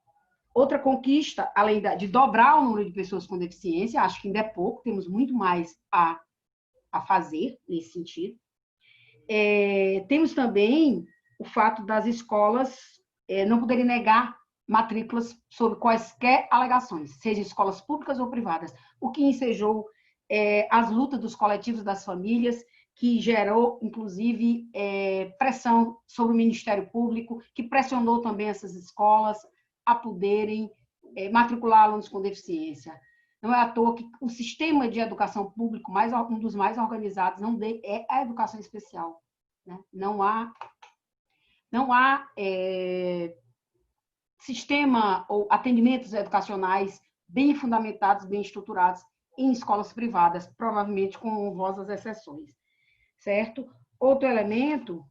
outra conquista, além de dobrar o número de pessoas com deficiência, acho que ainda é pouco, temos muito mais a fazer nesse sentido. Temos também o fato das escolas não poderem negar matrículas sob quaisquer alegações, seja escolas públicas ou privadas, o que ensejou as lutas dos coletivos das famílias, que gerou, inclusive, pressão sobre o Ministério Público, que pressionou também essas escolas a poderem matricular alunos com deficiência. Não é à toa que o sistema de educação público, um dos mais organizados, é a educação especial, né? Não há sistema ou atendimentos educacionais bem fundamentados, bem estruturados em escolas privadas, provavelmente com honrosas exceções, certo? Outro elemento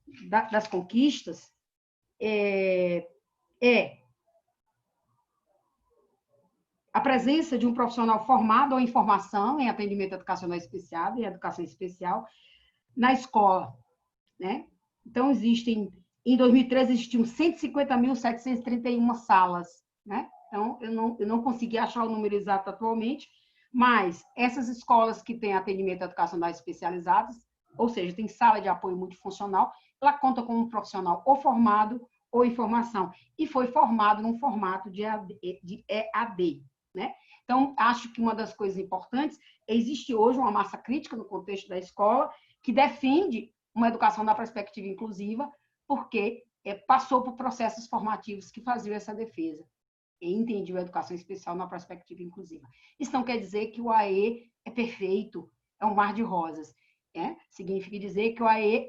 das conquistas é a presença de um profissional formado ou em formação em atendimento educacional especial e educação especial na escola, né? Então, em 2013, existiam 150.731 salas, né? Então, eu não consegui achar o número exato atualmente, mas essas escolas que têm atendimento educacional especializados, ou seja, tem sala de apoio multifuncional, ela conta com um profissional ou formado ou em formação, e foi formado num formato de EAD, né? Então, acho que uma das coisas importantes é existe hoje uma massa crítica no contexto da escola que defende uma educação na perspectiva inclusiva, porque passou por processos formativos que faziam essa defesa e entendiam a educação especial na perspectiva inclusiva. Isso não quer dizer que o AE é perfeito, é um mar de rosas. Significa dizer que o AE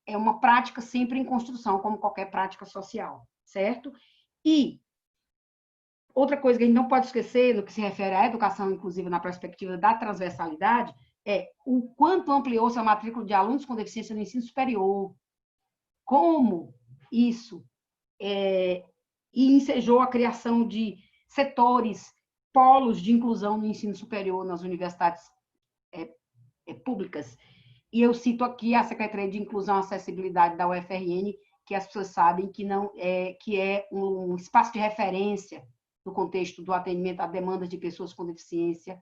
é uma prática sempre em construção, como qualquer prática social, certo? E outra coisa que a gente não pode esquecer no que se refere à educação inclusiva na perspectiva da transversalidade é o quanto ampliou-se a matrícula de alunos com deficiência no ensino superior, como isso ensejou a criação de setores, polos de inclusão no ensino superior nas universidades públicas. E eu cito aqui a Secretaria de Inclusão e Acessibilidade da UFRN, que as pessoas sabem que é um espaço de referência no contexto do atendimento a demandas de pessoas com deficiência,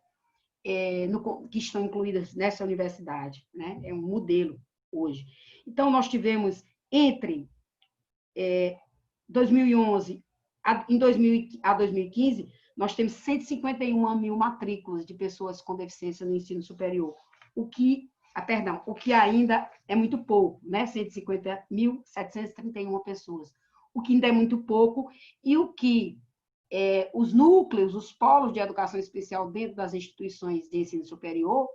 que estão incluídas nessa universidade, né? É um modelo hoje. Então, nós tivemos, entre 2011 a 2015, nós temos 151 mil matrículas de pessoas com deficiência no ensino superior, o que ainda é muito pouco, né? 150.731 pessoas, o que ainda é muito pouco, e o que os núcleos, os polos de educação especial dentro das instituições de ensino superior,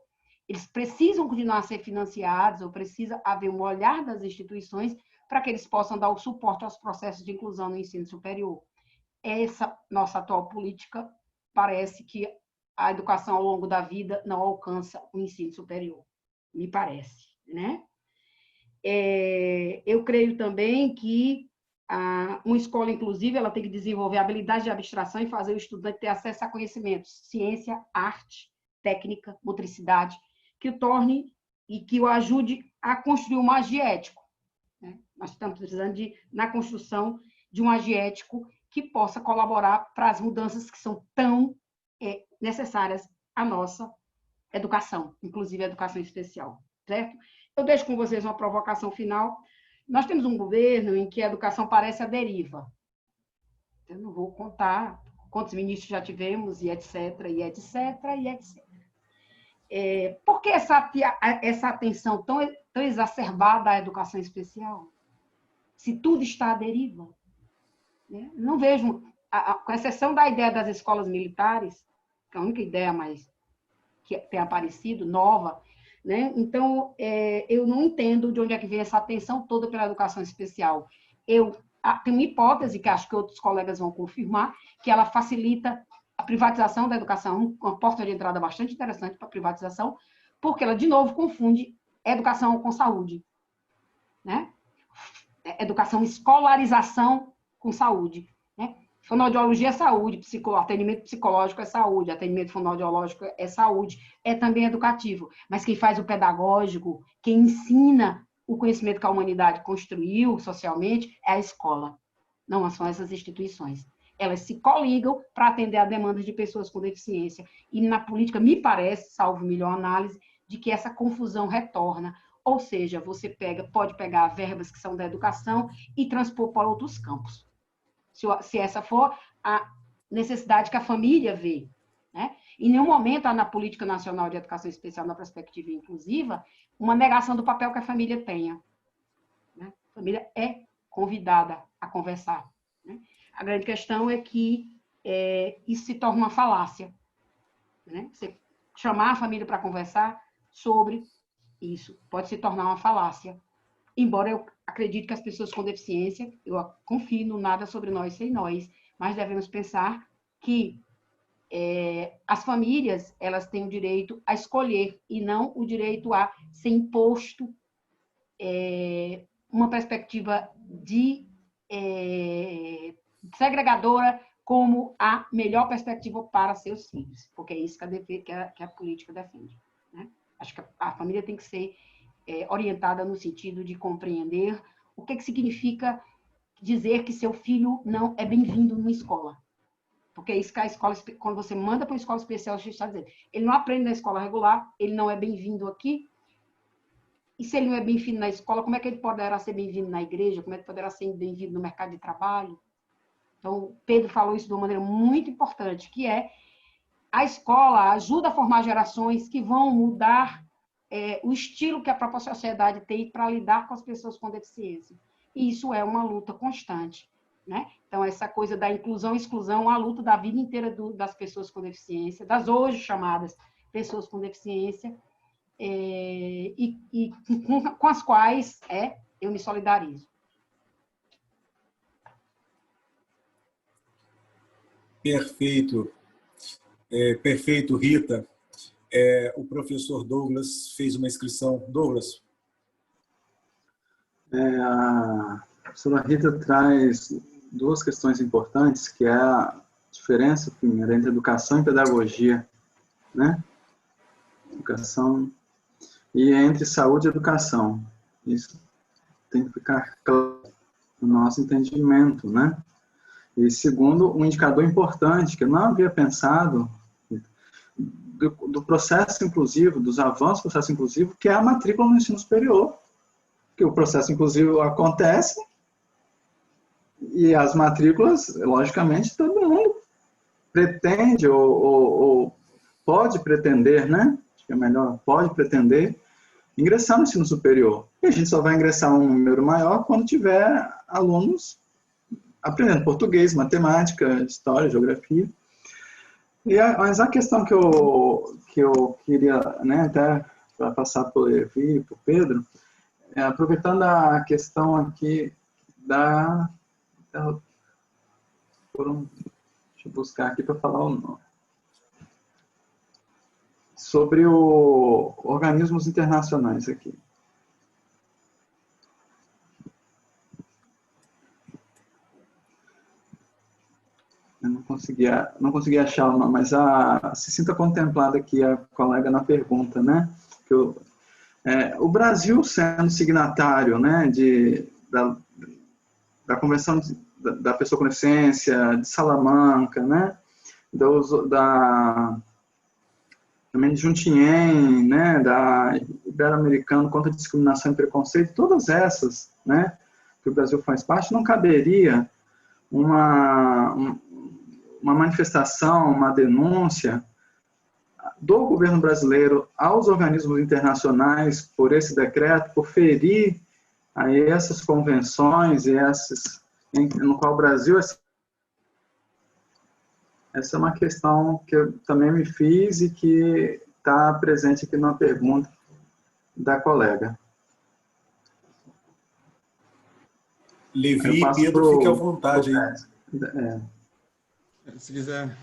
eles precisam continuar a ser financiados, ou precisa haver um olhar das instituições para que eles possam dar o suporte aos processos de inclusão no ensino superior. Essa nossa atual política parece que a educação ao longo da vida não alcança o ensino superior, me parece, né? Eu creio também que uma escola inclusiva ela tem que desenvolver habilidade de abstração e fazer o estudante ter acesso a conhecimentos, ciência, arte, técnica, motricidade, que o torne e que o ajude a construir um agiético, né? Nós estamos precisando na construção de um agiético que possa colaborar para as mudanças que são tão necessárias à nossa educação, inclusive a educação especial, certo? Eu deixo com vocês uma provocação final. Nós temos um governo em que a educação parece a deriva. Eu não vou contar quantos ministros já tivemos, e etc, e etc, e etc. Por que essa atenção tão exacerbada à educação especial? Se tudo está à deriva. Não vejo, com exceção da ideia das escolas militares, que é a única ideia mais que tem aparecido, nova, né? Então, eu não entendo de onde é que vem essa atenção toda pela educação especial. Eu tenho uma hipótese, que acho que outros colegas vão confirmar, que ela facilita a privatização da educação, uma porta de entrada bastante interessante para a privatização, porque ela, de novo, confunde educação com saúde, né? Educação, escolarização com saúde, né? Fonoaudiologia é saúde, atendimento psicológico é saúde, atendimento fonoaudiológico é saúde, é também educativo. Mas quem faz o pedagógico, quem ensina o conhecimento que a humanidade construiu socialmente é a escola. Não são essas instituições. Elas se coligam para atender a demandas de pessoas com deficiência. E na política, me parece, salvo melhor análise, de que essa confusão retorna. Ou seja, você pode pegar verbas que são da educação e transpor para outros campos. Se essa for a necessidade que a família vê, né? Em nenhum momento há na Política Nacional de Educação Especial, na perspectiva inclusiva, uma negação do papel que a família tenha, né? A família é convidada a conversar, né? A grande questão é que isso se torna uma falácia, né? Você chamar a família para conversar sobre isso pode se tornar uma falácia. Embora eu acredite que as pessoas com deficiência, eu confio no nada sobre nós sem nós, mas devemos pensar que as famílias, elas têm o direito a escolher e não o direito a ser imposto uma perspectiva de segregadora como a melhor perspectiva para seus filhos, porque é isso que a política defende, né? Acho que a família tem que ser orientada no sentido de compreender o que significa dizer que seu filho não é bem-vindo numa escola. Porque é isso que a escola, quando você manda para uma escola especial, você está dizendo, ele não aprende na escola regular, ele não é bem-vindo aqui, e se ele não é bem-vindo na escola, como é que ele poderá ser bem-vindo na igreja? Como é que poderá ser bem-vindo no mercado de trabalho? Então, Pedro falou isso de uma maneira muito importante, que é a escola ajuda a formar gerações que vão mudar o estilo que a própria sociedade tem para lidar com as pessoas com deficiência. E isso é uma luta constante, né? Então, essa coisa da inclusão e exclusão é uma luta da vida inteira das pessoas com deficiência, das hoje chamadas pessoas com deficiência, e com as quais eu me solidarizo. Perfeito. Perfeito, Rita. O professor Douglas fez uma inscrição. Douglas. A professora Rita traz duas questões importantes, que é a diferença, primeiro, entre educação e pedagogia, né? Educação e entre saúde e educação. Isso tem que ficar claro no nosso entendimento, né? E segundo, um indicador importante que eu não havia pensado do processo inclusivo, dos avanços do processo inclusivo, que é a matrícula no ensino superior. Que o processo inclusivo acontece e as matrículas, logicamente, todo mundo pretende ou pode pretender, né? Acho que é melhor, pode pretender ingressar no ensino superior. E a gente só vai ingressar um número maior quando tiver alunos aprendendo português, matemática, história, geografia. Mas a questão que eu queria, né, até para passar para o Levi e para o Pedro, aproveitando a questão aqui deixa eu buscar aqui para falar o nome. Sobre organismos internacionais aqui. Eu não conseguia achar o nome, mas se sinta contemplada aqui a colega na pergunta, né? O Brasil sendo signatário, né, da Convenção da Pessoa com Deficiência, de Salamanca, né, também de Juntien, né, da Ibero-Americano contra a Discriminação e Preconceito, todas essas, né, que o Brasil faz parte, não caberia uma manifestação, uma denúncia do governo brasileiro aos organismos internacionais por esse decreto, por ferir a essas convenções e no qual o Brasil... Essa é uma questão que eu também me fiz e que está presente aqui na pergunta da colega. Levi e Pedro, fique à vontade. Se quiser,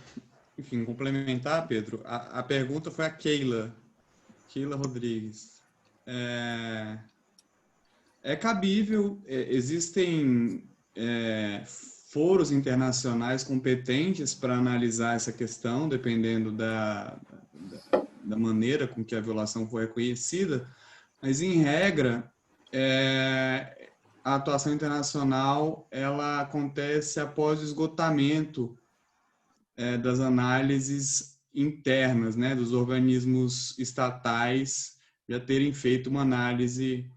enfim, complementar, Pedro, a pergunta foi a Keila Keila Rodrigues. É cabível, existem foros internacionais competentes para analisar essa questão, dependendo da maneira com que a violação foi reconhecida, mas, em regra, a atuação internacional ela acontece após o esgotamento das análises internas, né, dos organismos estatais já terem feito uma análise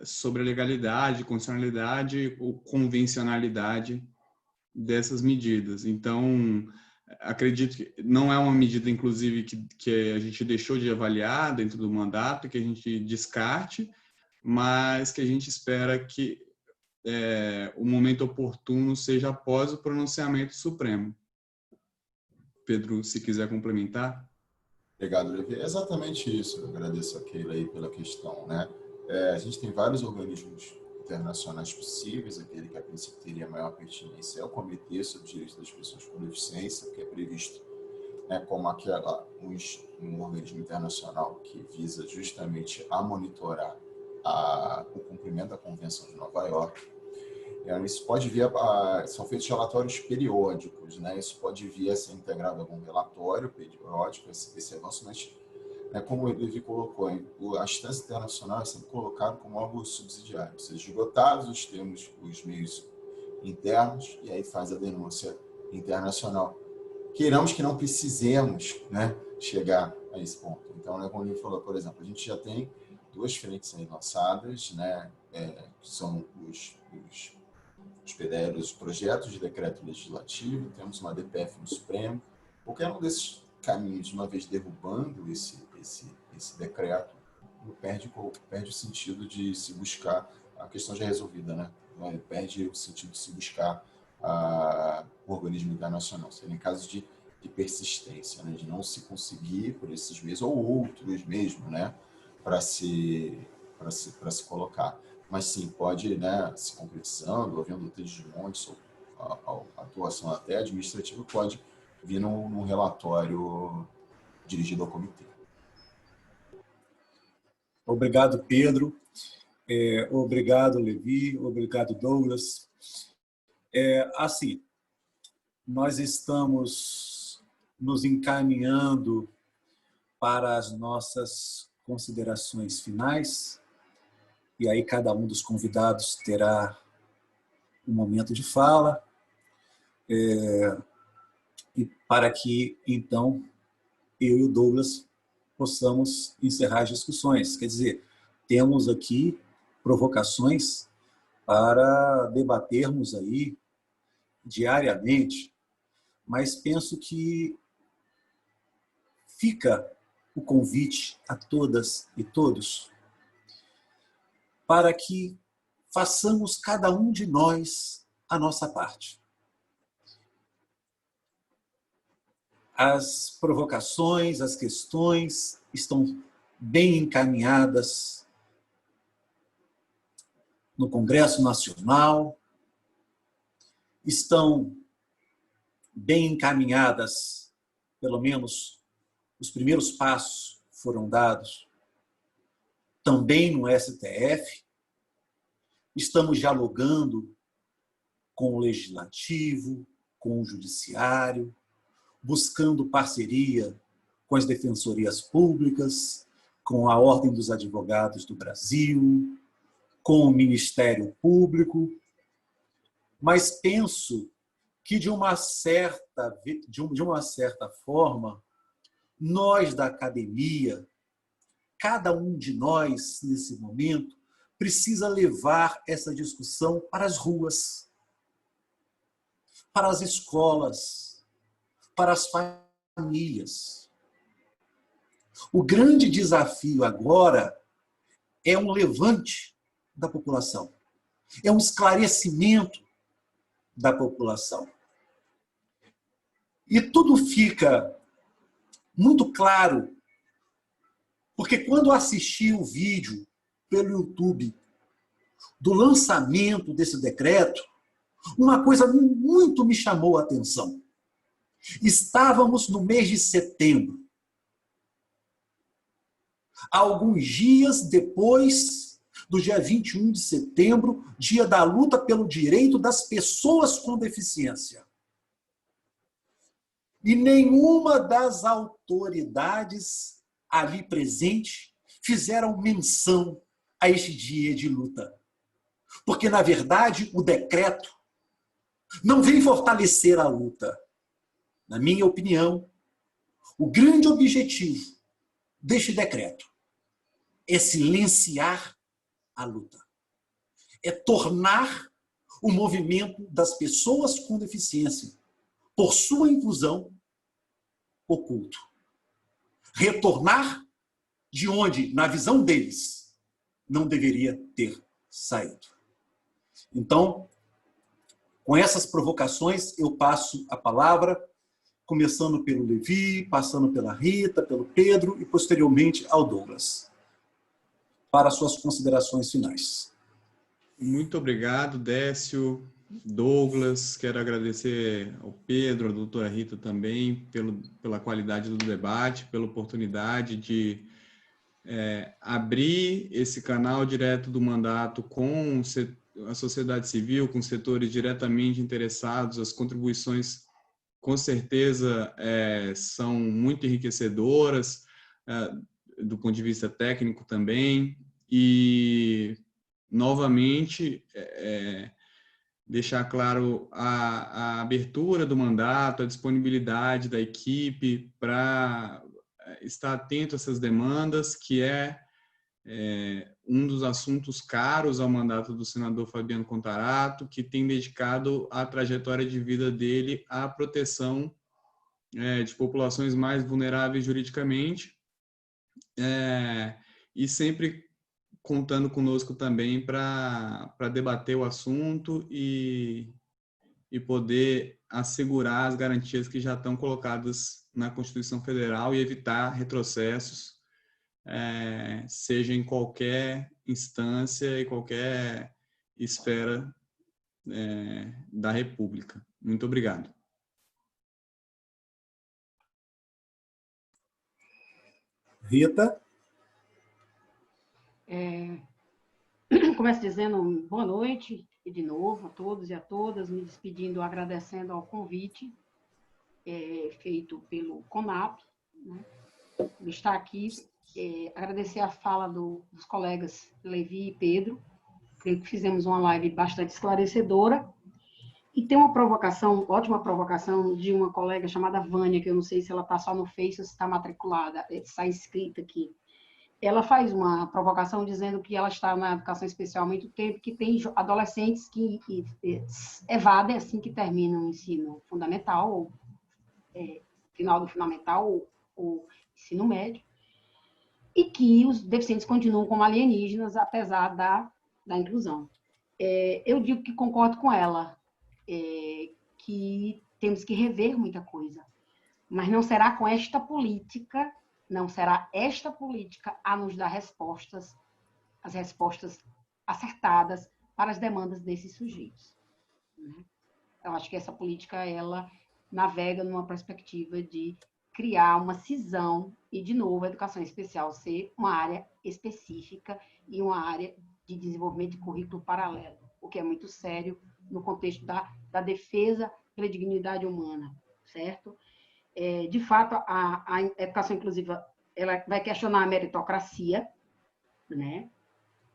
sobre a legalidade, constitucionalidade ou convencionalidade dessas medidas. Então, acredito que não é uma medida, inclusive, que a gente deixou de avaliar dentro do mandato, que a gente descarte, mas que a gente espera que o momento oportuno seja após o pronunciamento supremo. Pedro, se quiser complementar. Obrigado, Levi. É exatamente isso. Eu agradeço a Keila aí pela questão, né? A gente tem vários organismos internacionais possíveis. Aquele que a princípio teria maior pertinência é o Comitê sobre os Direitos das Pessoas com Deficiência, que é previsto como um organismo internacional que visa justamente a monitorar o cumprimento da Convenção de Nova York. Isso pode vir, são feitos relatórios periódicos, né? Isso pode vir a ser integrado a algum relatório periódico, esse avanço, mas, como o Levi colocou, a instância internacional é sempre colocado como algo subsidiário, ou seja, esgotados os meios internos, e aí faz a denúncia internacional. Queiramos que não precisemos, né, chegar a esse ponto. Então, como ele falou, por exemplo, a gente já tem 2 frentes aí lançadas, né, que são os PDLs, os projetos de decreto legislativo, temos uma DPF no Supremo. Qualquer um desses caminhos, uma vez derrubando esse decreto, perde o sentido de se buscar, a questão já é resolvida, né? Perde o sentido de se buscar o organismo internacional. Seria em casos de persistência, né? De não se conseguir por esses meios, ou outros mesmo, né? Para se colocar. Mas sim, pode, né, se concretizando, havendo texto de montes, ou a atuação até administrativa, pode vir num relatório dirigido ao comitê. Obrigado, Pedro. Obrigado, Levi. Obrigado, Douglas. Assim, nós estamos nos encaminhando para as nossas considerações finais. E aí cada um dos convidados terá um momento de fala, e para que, então, eu e o Douglas possamos encerrar as discussões. Quer dizer, temos aqui provocações para debatermos aí diariamente, mas penso que fica o convite a todas e todos para que façamos cada um de nós a nossa parte. As provocações, as questões estão bem encaminhadas no Congresso Nacional, estão bem encaminhadas, pelo menos os primeiros passos foram dados, também no STF. Estamos dialogando com o Legislativo, com o Judiciário, buscando parceria com as defensorias públicas, com a Ordem dos Advogados do Brasil, com o Ministério Público, mas penso que, de uma certa forma, nós da academia, cada um de nós, nesse momento, precisa levar essa discussão para as ruas, para as escolas, para as famílias. O grande desafio agora é um levante da população, é um esclarecimento da população. E tudo fica muito claro, porque quando assisti o vídeo pelo YouTube do lançamento desse decreto, uma coisa muito me chamou a atenção. Estávamos no mês de setembro. alguns dias depois do dia 21 de setembro, dia da luta pelo direito das pessoas com deficiência. E nenhuma das autoridades ali presentes fizeram menção a este dia de luta. Porque, na verdade, o decreto não vem fortalecer a luta. Na minha opinião, o grande objetivo deste decreto é silenciar a luta. É tornar o movimento das pessoas com deficiência, por sua inclusão, oculto. Retornar de onde, na visão deles, não deveria ter saído. Então, com essas provocações, eu passo a palavra, começando pelo Levi, passando pela Rita, pelo Pedro e, posteriormente, ao Douglas, para suas considerações finais. Muito obrigado, Décio, Douglas. Quero agradecer ao Pedro, à doutora Rita também, pela qualidade do debate, pela oportunidade de abrir esse canal direto do mandato com a sociedade civil, com setores diretamente interessados. As contribuições, com certeza, são muito enriquecedoras, do ponto de vista técnico também, e, novamente, deixar claro a abertura do mandato, a disponibilidade da equipe para estar atento a essas demandas, que é um dos assuntos caros ao mandato do senador Fabiano Contarato, que tem dedicado a trajetória de vida dele à proteção de populações mais vulneráveis juridicamente, e sempre contando conosco também para debater o assunto e poder assegurar as garantias que já estão colocadas na Constituição Federal e evitar retrocessos, seja em qualquer instância e qualquer esfera da República. Muito obrigado. Rita? Começo dizendo boa noite, e de novo a todos e a todas, me despedindo, agradecendo ao convite feito pelo CONAP, né, por estar aqui, agradecer a fala dos colegas Levi e Pedro, creio que fizemos uma live bastante esclarecedora, e tem uma provocação, ótima provocação, de uma colega chamada Vânia, que eu não sei se ela está só no Face ou se está matriculada, está inscrita aqui. Ela faz uma provocação dizendo que ela está na educação especial há muito tempo, que tem adolescentes que evadem assim que terminam o ensino fundamental, ou final do fundamental, ou ensino médio, e que os deficientes continuam como alienígenas, apesar da inclusão. Eu digo que concordo com ela, que temos que rever muita coisa, mas não será com esta política, não será esta política a nos dar respostas, as respostas acertadas para as demandas desses sujeitos, né? Eu acho que essa política, ela navega numa perspectiva de criar uma cisão e, de novo, a educação especial ser uma área específica e uma área de desenvolvimento de currículo paralelo, o que é muito sério no contexto da defesa pela dignidade humana, certo? De fato, a educação inclusiva, ela vai questionar a meritocracia, né?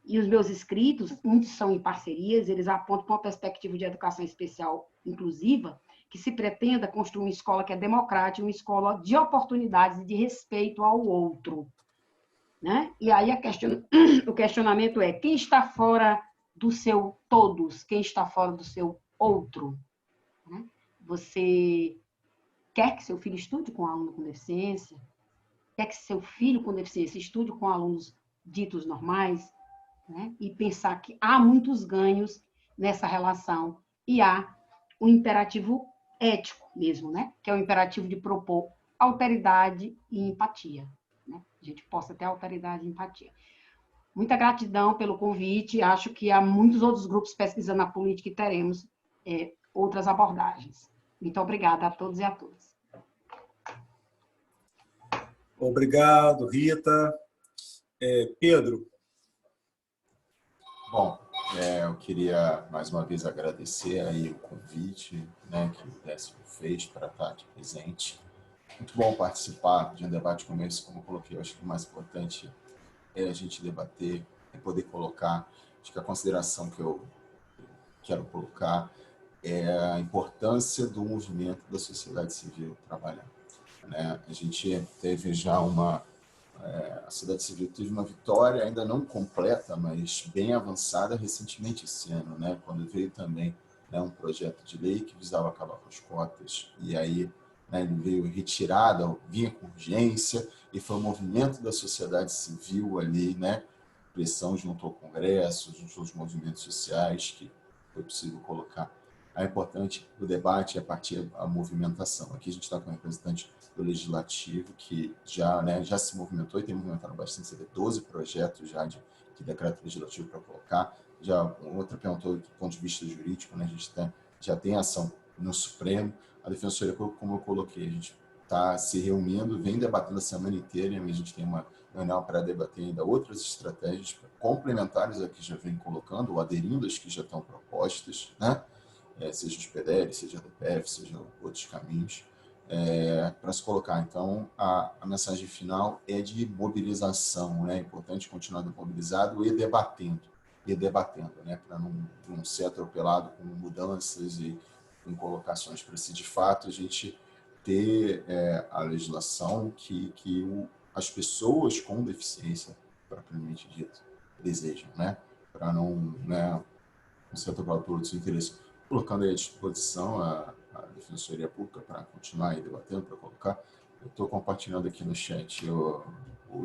E os meus escritos, muitos são em parcerias, eles apontam para uma perspectiva de educação especial inclusiva, que se pretenda construir uma escola que é democrática, uma escola de oportunidades e de respeito ao outro, né? E aí o questionamento é: quem está fora do seu todos? Quem está fora do seu outro? Né? Você quer que seu filho estude com aluno com deficiência? Quer que seu filho com deficiência estude com alunos ditos normais? Né? E pensar que há muitos ganhos nessa relação e há um imperativo ético mesmo, né? Que é o imperativo de propor alteridade e empatia. Né? A gente possa ter alteridade e empatia. Muita gratidão pelo convite. Acho que há muitos outros grupos pesquisando a política e teremos outras abordagens. Muito obrigada a todos e a todas. Obrigado, Rita. Pedro. Bom, eu queria mais uma vez agradecer aí o convite, né, que o Décio fez para estar aqui presente. Muito bom participar de um debate como esse, como eu coloquei. Eu acho que o mais importante é a gente debater, é poder colocar. Acho que a consideração que eu quero colocar é a importância do movimento da sociedade civil trabalhar, né? A gente teve já a sociedade civil teve uma vitória ainda não completa, mas bem avançada recentemente esse ano, né? Quando veio também, né, um projeto de lei que visava acabar com as cotas, e aí, né, ele veio retirada, vinha com urgência, e foi o movimento da sociedade civil ali, né, pressão junto ao Congresso, junto aos movimentos sociais, que foi possível colocar. É importante o debate a partir da movimentação. Aqui a gente está com um representante do Legislativo que já se movimentou e tem movimentado bastante. Você vê 12 projetos já de decreto legislativo para colocar. Já outra perguntou do ponto de vista jurídico, né? A gente já tem ação no Supremo. A Defensoria Pública, como eu coloquei, a gente está se reunindo, vem debatendo a semana inteira, e a gente tem uma reunião para debater ainda outras estratégias complementares a que já vem colocando, ou aderindo às que já estão propostas, né? Seja os PDL, seja a DPF, seja outros caminhos, para se colocar. Então, a mensagem final é de mobilização, né? É importante continuar mobilizado e debatendo, né? Para não ser atropelado com mudanças e com colocações, para se de fato a gente ter a legislação que as pessoas com deficiência, propriamente dito, desejam, né? Para não ser atropelado por outros interesses. Colocando aí à disposição a Defensoria Pública para continuar aí debatendo, para colocar. Eu estou compartilhando aqui no chat o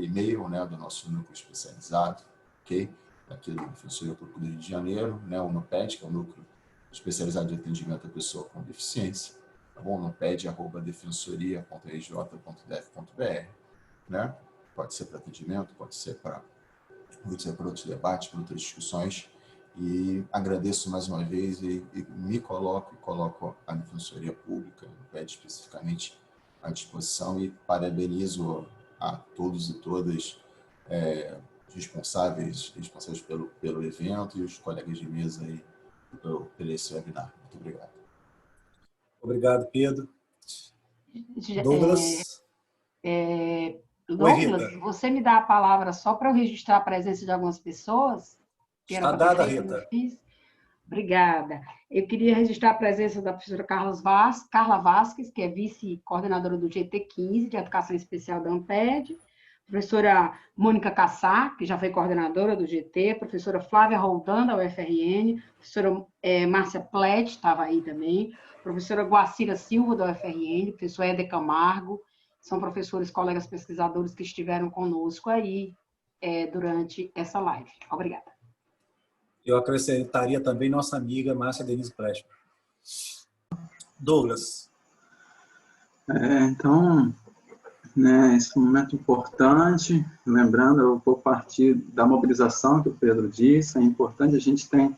e-mail, né, do nosso núcleo especializado, ok? Aqui da Defensoria Pública do Rio de Janeiro, né, o NUPED, que é o núcleo especializado de atendimento à pessoa com deficiência, tá bom? nuped@defensoria.rj.def.br, né? Pode ser para atendimento, pode ser para outros debates, para outras discussões. E agradeço mais uma vez e me coloco a Defensoria Pública, o PED especificamente, à disposição, e parabenizo a todos e todas responsáveis pelo evento, e os colegas de mesa aí pelo esse webinar. Muito obrigado. Obrigado, Pedro. Douglas. Douglas, você me dá a palavra só para eu registrar a presença de algumas pessoas? Está dada, Rita. Obrigada. Eu queria registrar a presença da professora Carla Vasques, que é vice-coordenadora do GT15, de Educação Especial da Amped, professora Mônica Cassar, que já foi coordenadora do GT, professora Flávia Roldan, da UFRN, professora Márcia Plett, estava aí também, professora Guacira Silva, da UFRN, professor Éder Camargo, são professores, colegas pesquisadores que estiveram conosco aí durante essa live. Obrigada. Eu acrescentaria também nossa amiga Márcia Denise Plett. Douglas. Então, né, esse momento importante, lembrando, eu vou partir da mobilização que o Pedro disse, é importante, a gente tem,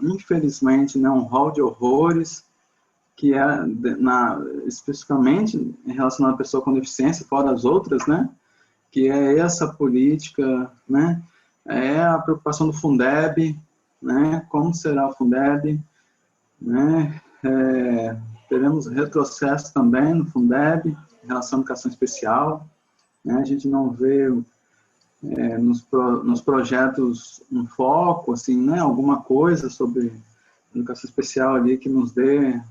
infelizmente, né, um rol de horrores, que é especificamente relacionado à pessoa com deficiência, fora as outras, né, que é essa política, né, é a preocupação do Fundeb, né, como será o Fundeb, né, teremos retrocesso também no Fundeb, em relação à educação especial, né, a gente não vê nos projetos um foco, assim, né, alguma coisa sobre educação especial ali que nos dê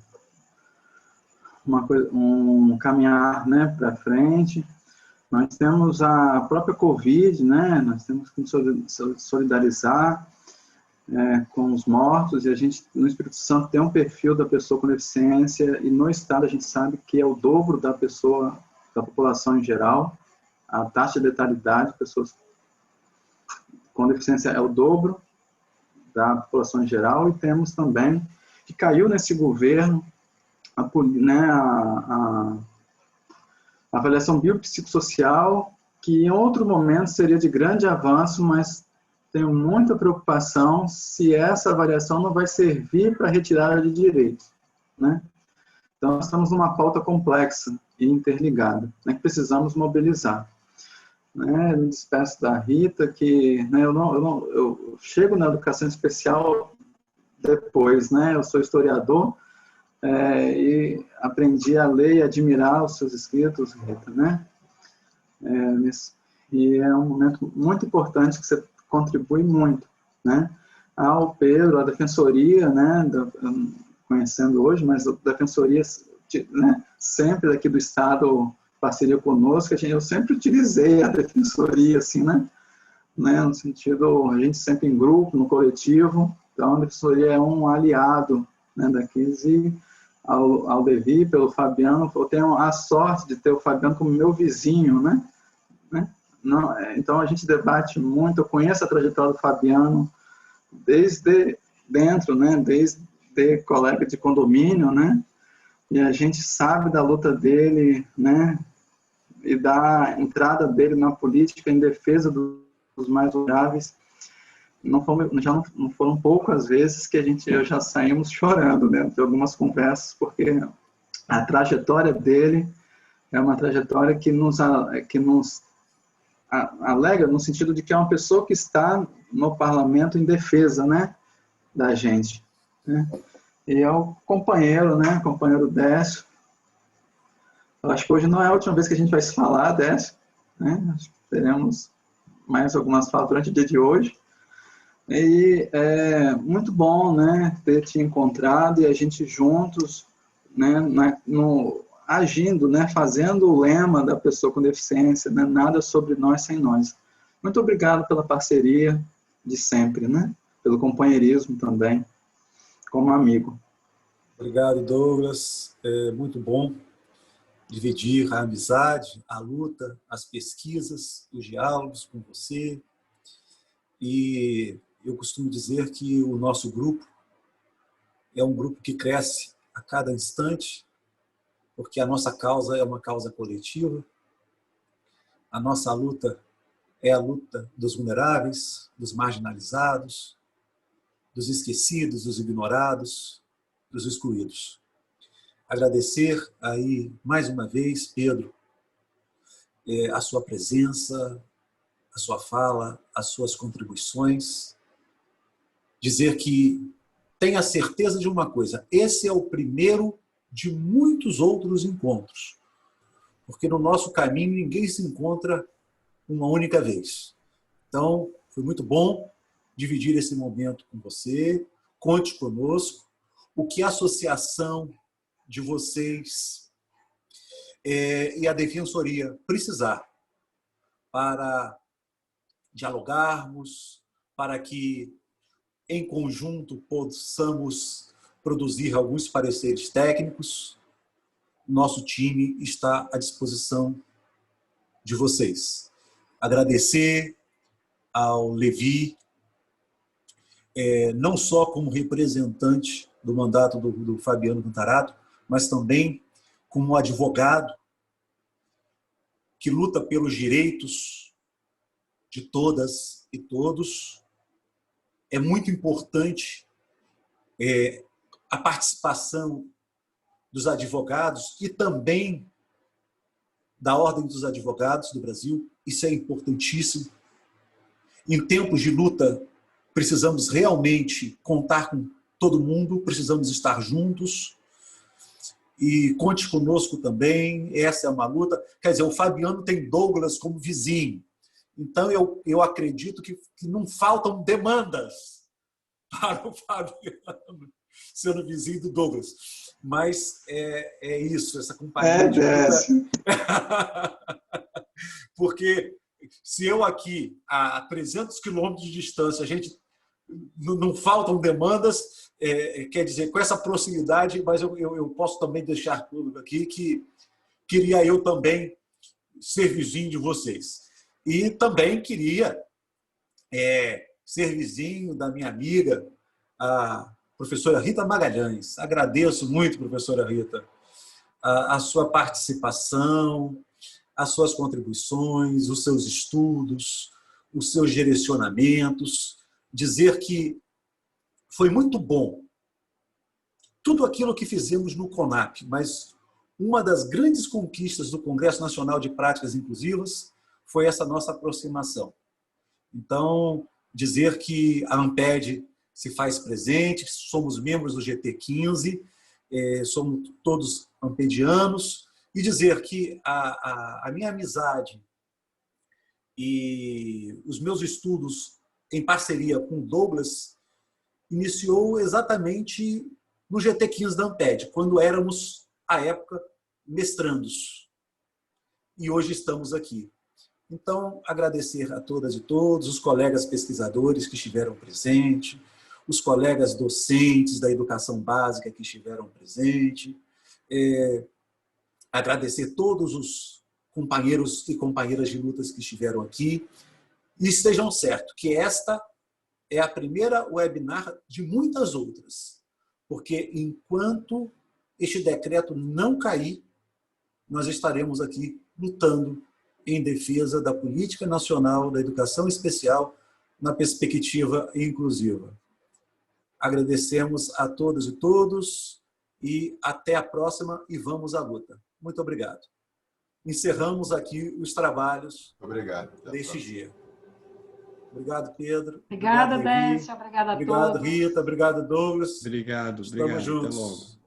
um caminhar, né, para frente. Nós temos a própria Covid, né? Nós temos que nos solidarizar com os mortos, e a gente, no Espírito Santo, tem um perfil da pessoa com deficiência, e no Estado a gente sabe que é o dobro da população em geral. A taxa de letalidade de pessoas com deficiência é o dobro da população em geral, e temos também, que caiu nesse governo, a avaliação biopsicossocial, que em outro momento seria de grande avanço, mas tenho muita preocupação se essa avaliação não vai servir para retirada de direitos, né? Então, nós estamos numa pauta complexa e interligada, né, que precisamos mobilizar. né? Me despeço da Rita, que, né, eu chego na educação especial depois, né? Eu sou historiador, e aprendi a ler e admirar os seus escritos, Rita, né? E é um momento muito importante que você contribui muito, né? Ao Pedro, a Defensoria, né? Conhecendo hoje, mas a Defensoria, né? Sempre daqui do Estado, parceria conosco, eu sempre utilizei a Defensoria, assim, né? No sentido, a gente sempre em grupo, no coletivo, então a Defensoria é um aliado, né, daqui, e ao Levi, pelo Fabiano, eu tenho a sorte de ter o Fabiano como meu vizinho, né? Não, então a gente debate muito, eu conheço a trajetória do Fabiano desde dentro, né? Desde colega de condomínio, né? E a gente sabe da luta dele, né? E da entrada dele na política em defesa dos mais vulneráveis. Não foram poucas vezes que eu já saímos chorando, né, de algumas conversas, porque a trajetória dele é uma trajetória que nos alegra no sentido de que é uma pessoa que está no parlamento em defesa, né, da gente, né? E é o companheiro, né, companheiro Décio. Eu acho que hoje não é a última vez que a gente vai se falar, Décio, né? Acho que teremos mais algumas falas durante o dia de hoje. E é muito bom, né, ter te encontrado e a gente juntos, né, agindo, né, fazendo o lema da pessoa com deficiência, né, nada sobre nós sem nós. Muito obrigado pela parceria de sempre, né, pelo companheirismo também, como amigo. Obrigado, Douglas. É muito bom dividir a amizade, a luta, as pesquisas, os diálogos com você. E eu costumo dizer que o nosso grupo é um grupo que cresce a cada instante, porque a nossa causa é uma causa coletiva. A nossa luta é a luta dos vulneráveis, dos marginalizados, dos esquecidos, dos ignorados, dos excluídos. Agradecer aí mais uma vez, Pedro, a sua presença, a sua fala, as suas contribuições. Dizer que tenha certeza de uma coisa, esse é o primeiro de muitos outros encontros, porque no nosso caminho ninguém se encontra uma única vez. Então, foi muito bom dividir esse momento com você, conte conosco, o que a associação de vocês e a Defensoria precisar para dialogarmos, para que em conjunto possamos produzir alguns pareceres técnicos. Nosso time está à disposição de vocês. Agradecer ao Levi, não só como representante do mandato do Fabiano Contarato, mas também como advogado que luta pelos direitos de todas e todos. É muito importante a participação dos advogados e também da Ordem dos Advogados do Brasil. Isso é importantíssimo. Em tempos de luta, precisamos realmente contar com todo mundo, precisamos estar juntos. E conte conosco também, essa é uma luta. Quer dizer, o Fabiano tem Douglas como vizinho. Então, eu acredito que não faltam demandas para o Fabiano sendo vizinho do Douglas. Mas é isso, essa companhia de luta. Porque se eu aqui, a 300 quilômetros de distância, a gente não faltam demandas, quer dizer, com essa proximidade, mas eu posso também deixar público aqui que queria eu também ser vizinho de vocês. E também queria ser vizinho da minha amiga, a professora Rita Magalhães. Agradeço muito, professora Rita, a sua participação, as suas contribuições, os seus estudos, os seus direcionamentos. Dizer que foi muito bom tudo aquilo que fizemos no CONAP, mas uma das grandes conquistas do Congresso Nacional de Práticas Inclusivas foi essa nossa aproximação. Então, dizer que a ANPED se faz presente, somos membros do GT15, somos todos ampedianos, e dizer que a minha amizade e os meus estudos em parceria com o Douglas iniciou exatamente no GT15 da ANPED, quando éramos, à época, mestrandos. E hoje estamos aqui. Então, agradecer a todas e todos, os colegas pesquisadores que estiveram presentes, os colegas docentes da educação básica que estiveram presentes, agradecer todos os companheiros e companheiras de lutas que estiveram aqui, e estejam certos que esta é a primeira webinar de muitas outras, porque enquanto este decreto não cair, nós estaremos aqui lutando em defesa da política nacional da educação especial na perspectiva inclusiva. Agradecemos a todas e todos e até a próxima e vamos à luta. Muito obrigado. Encerramos aqui os trabalhos deste dia. Obrigado, Pedro. Obrigada, obrigado, Décio. Obrigada a todos. Obrigado, Rita. Obrigado, Douglas. Obrigado. Estamos juntos. Até logo.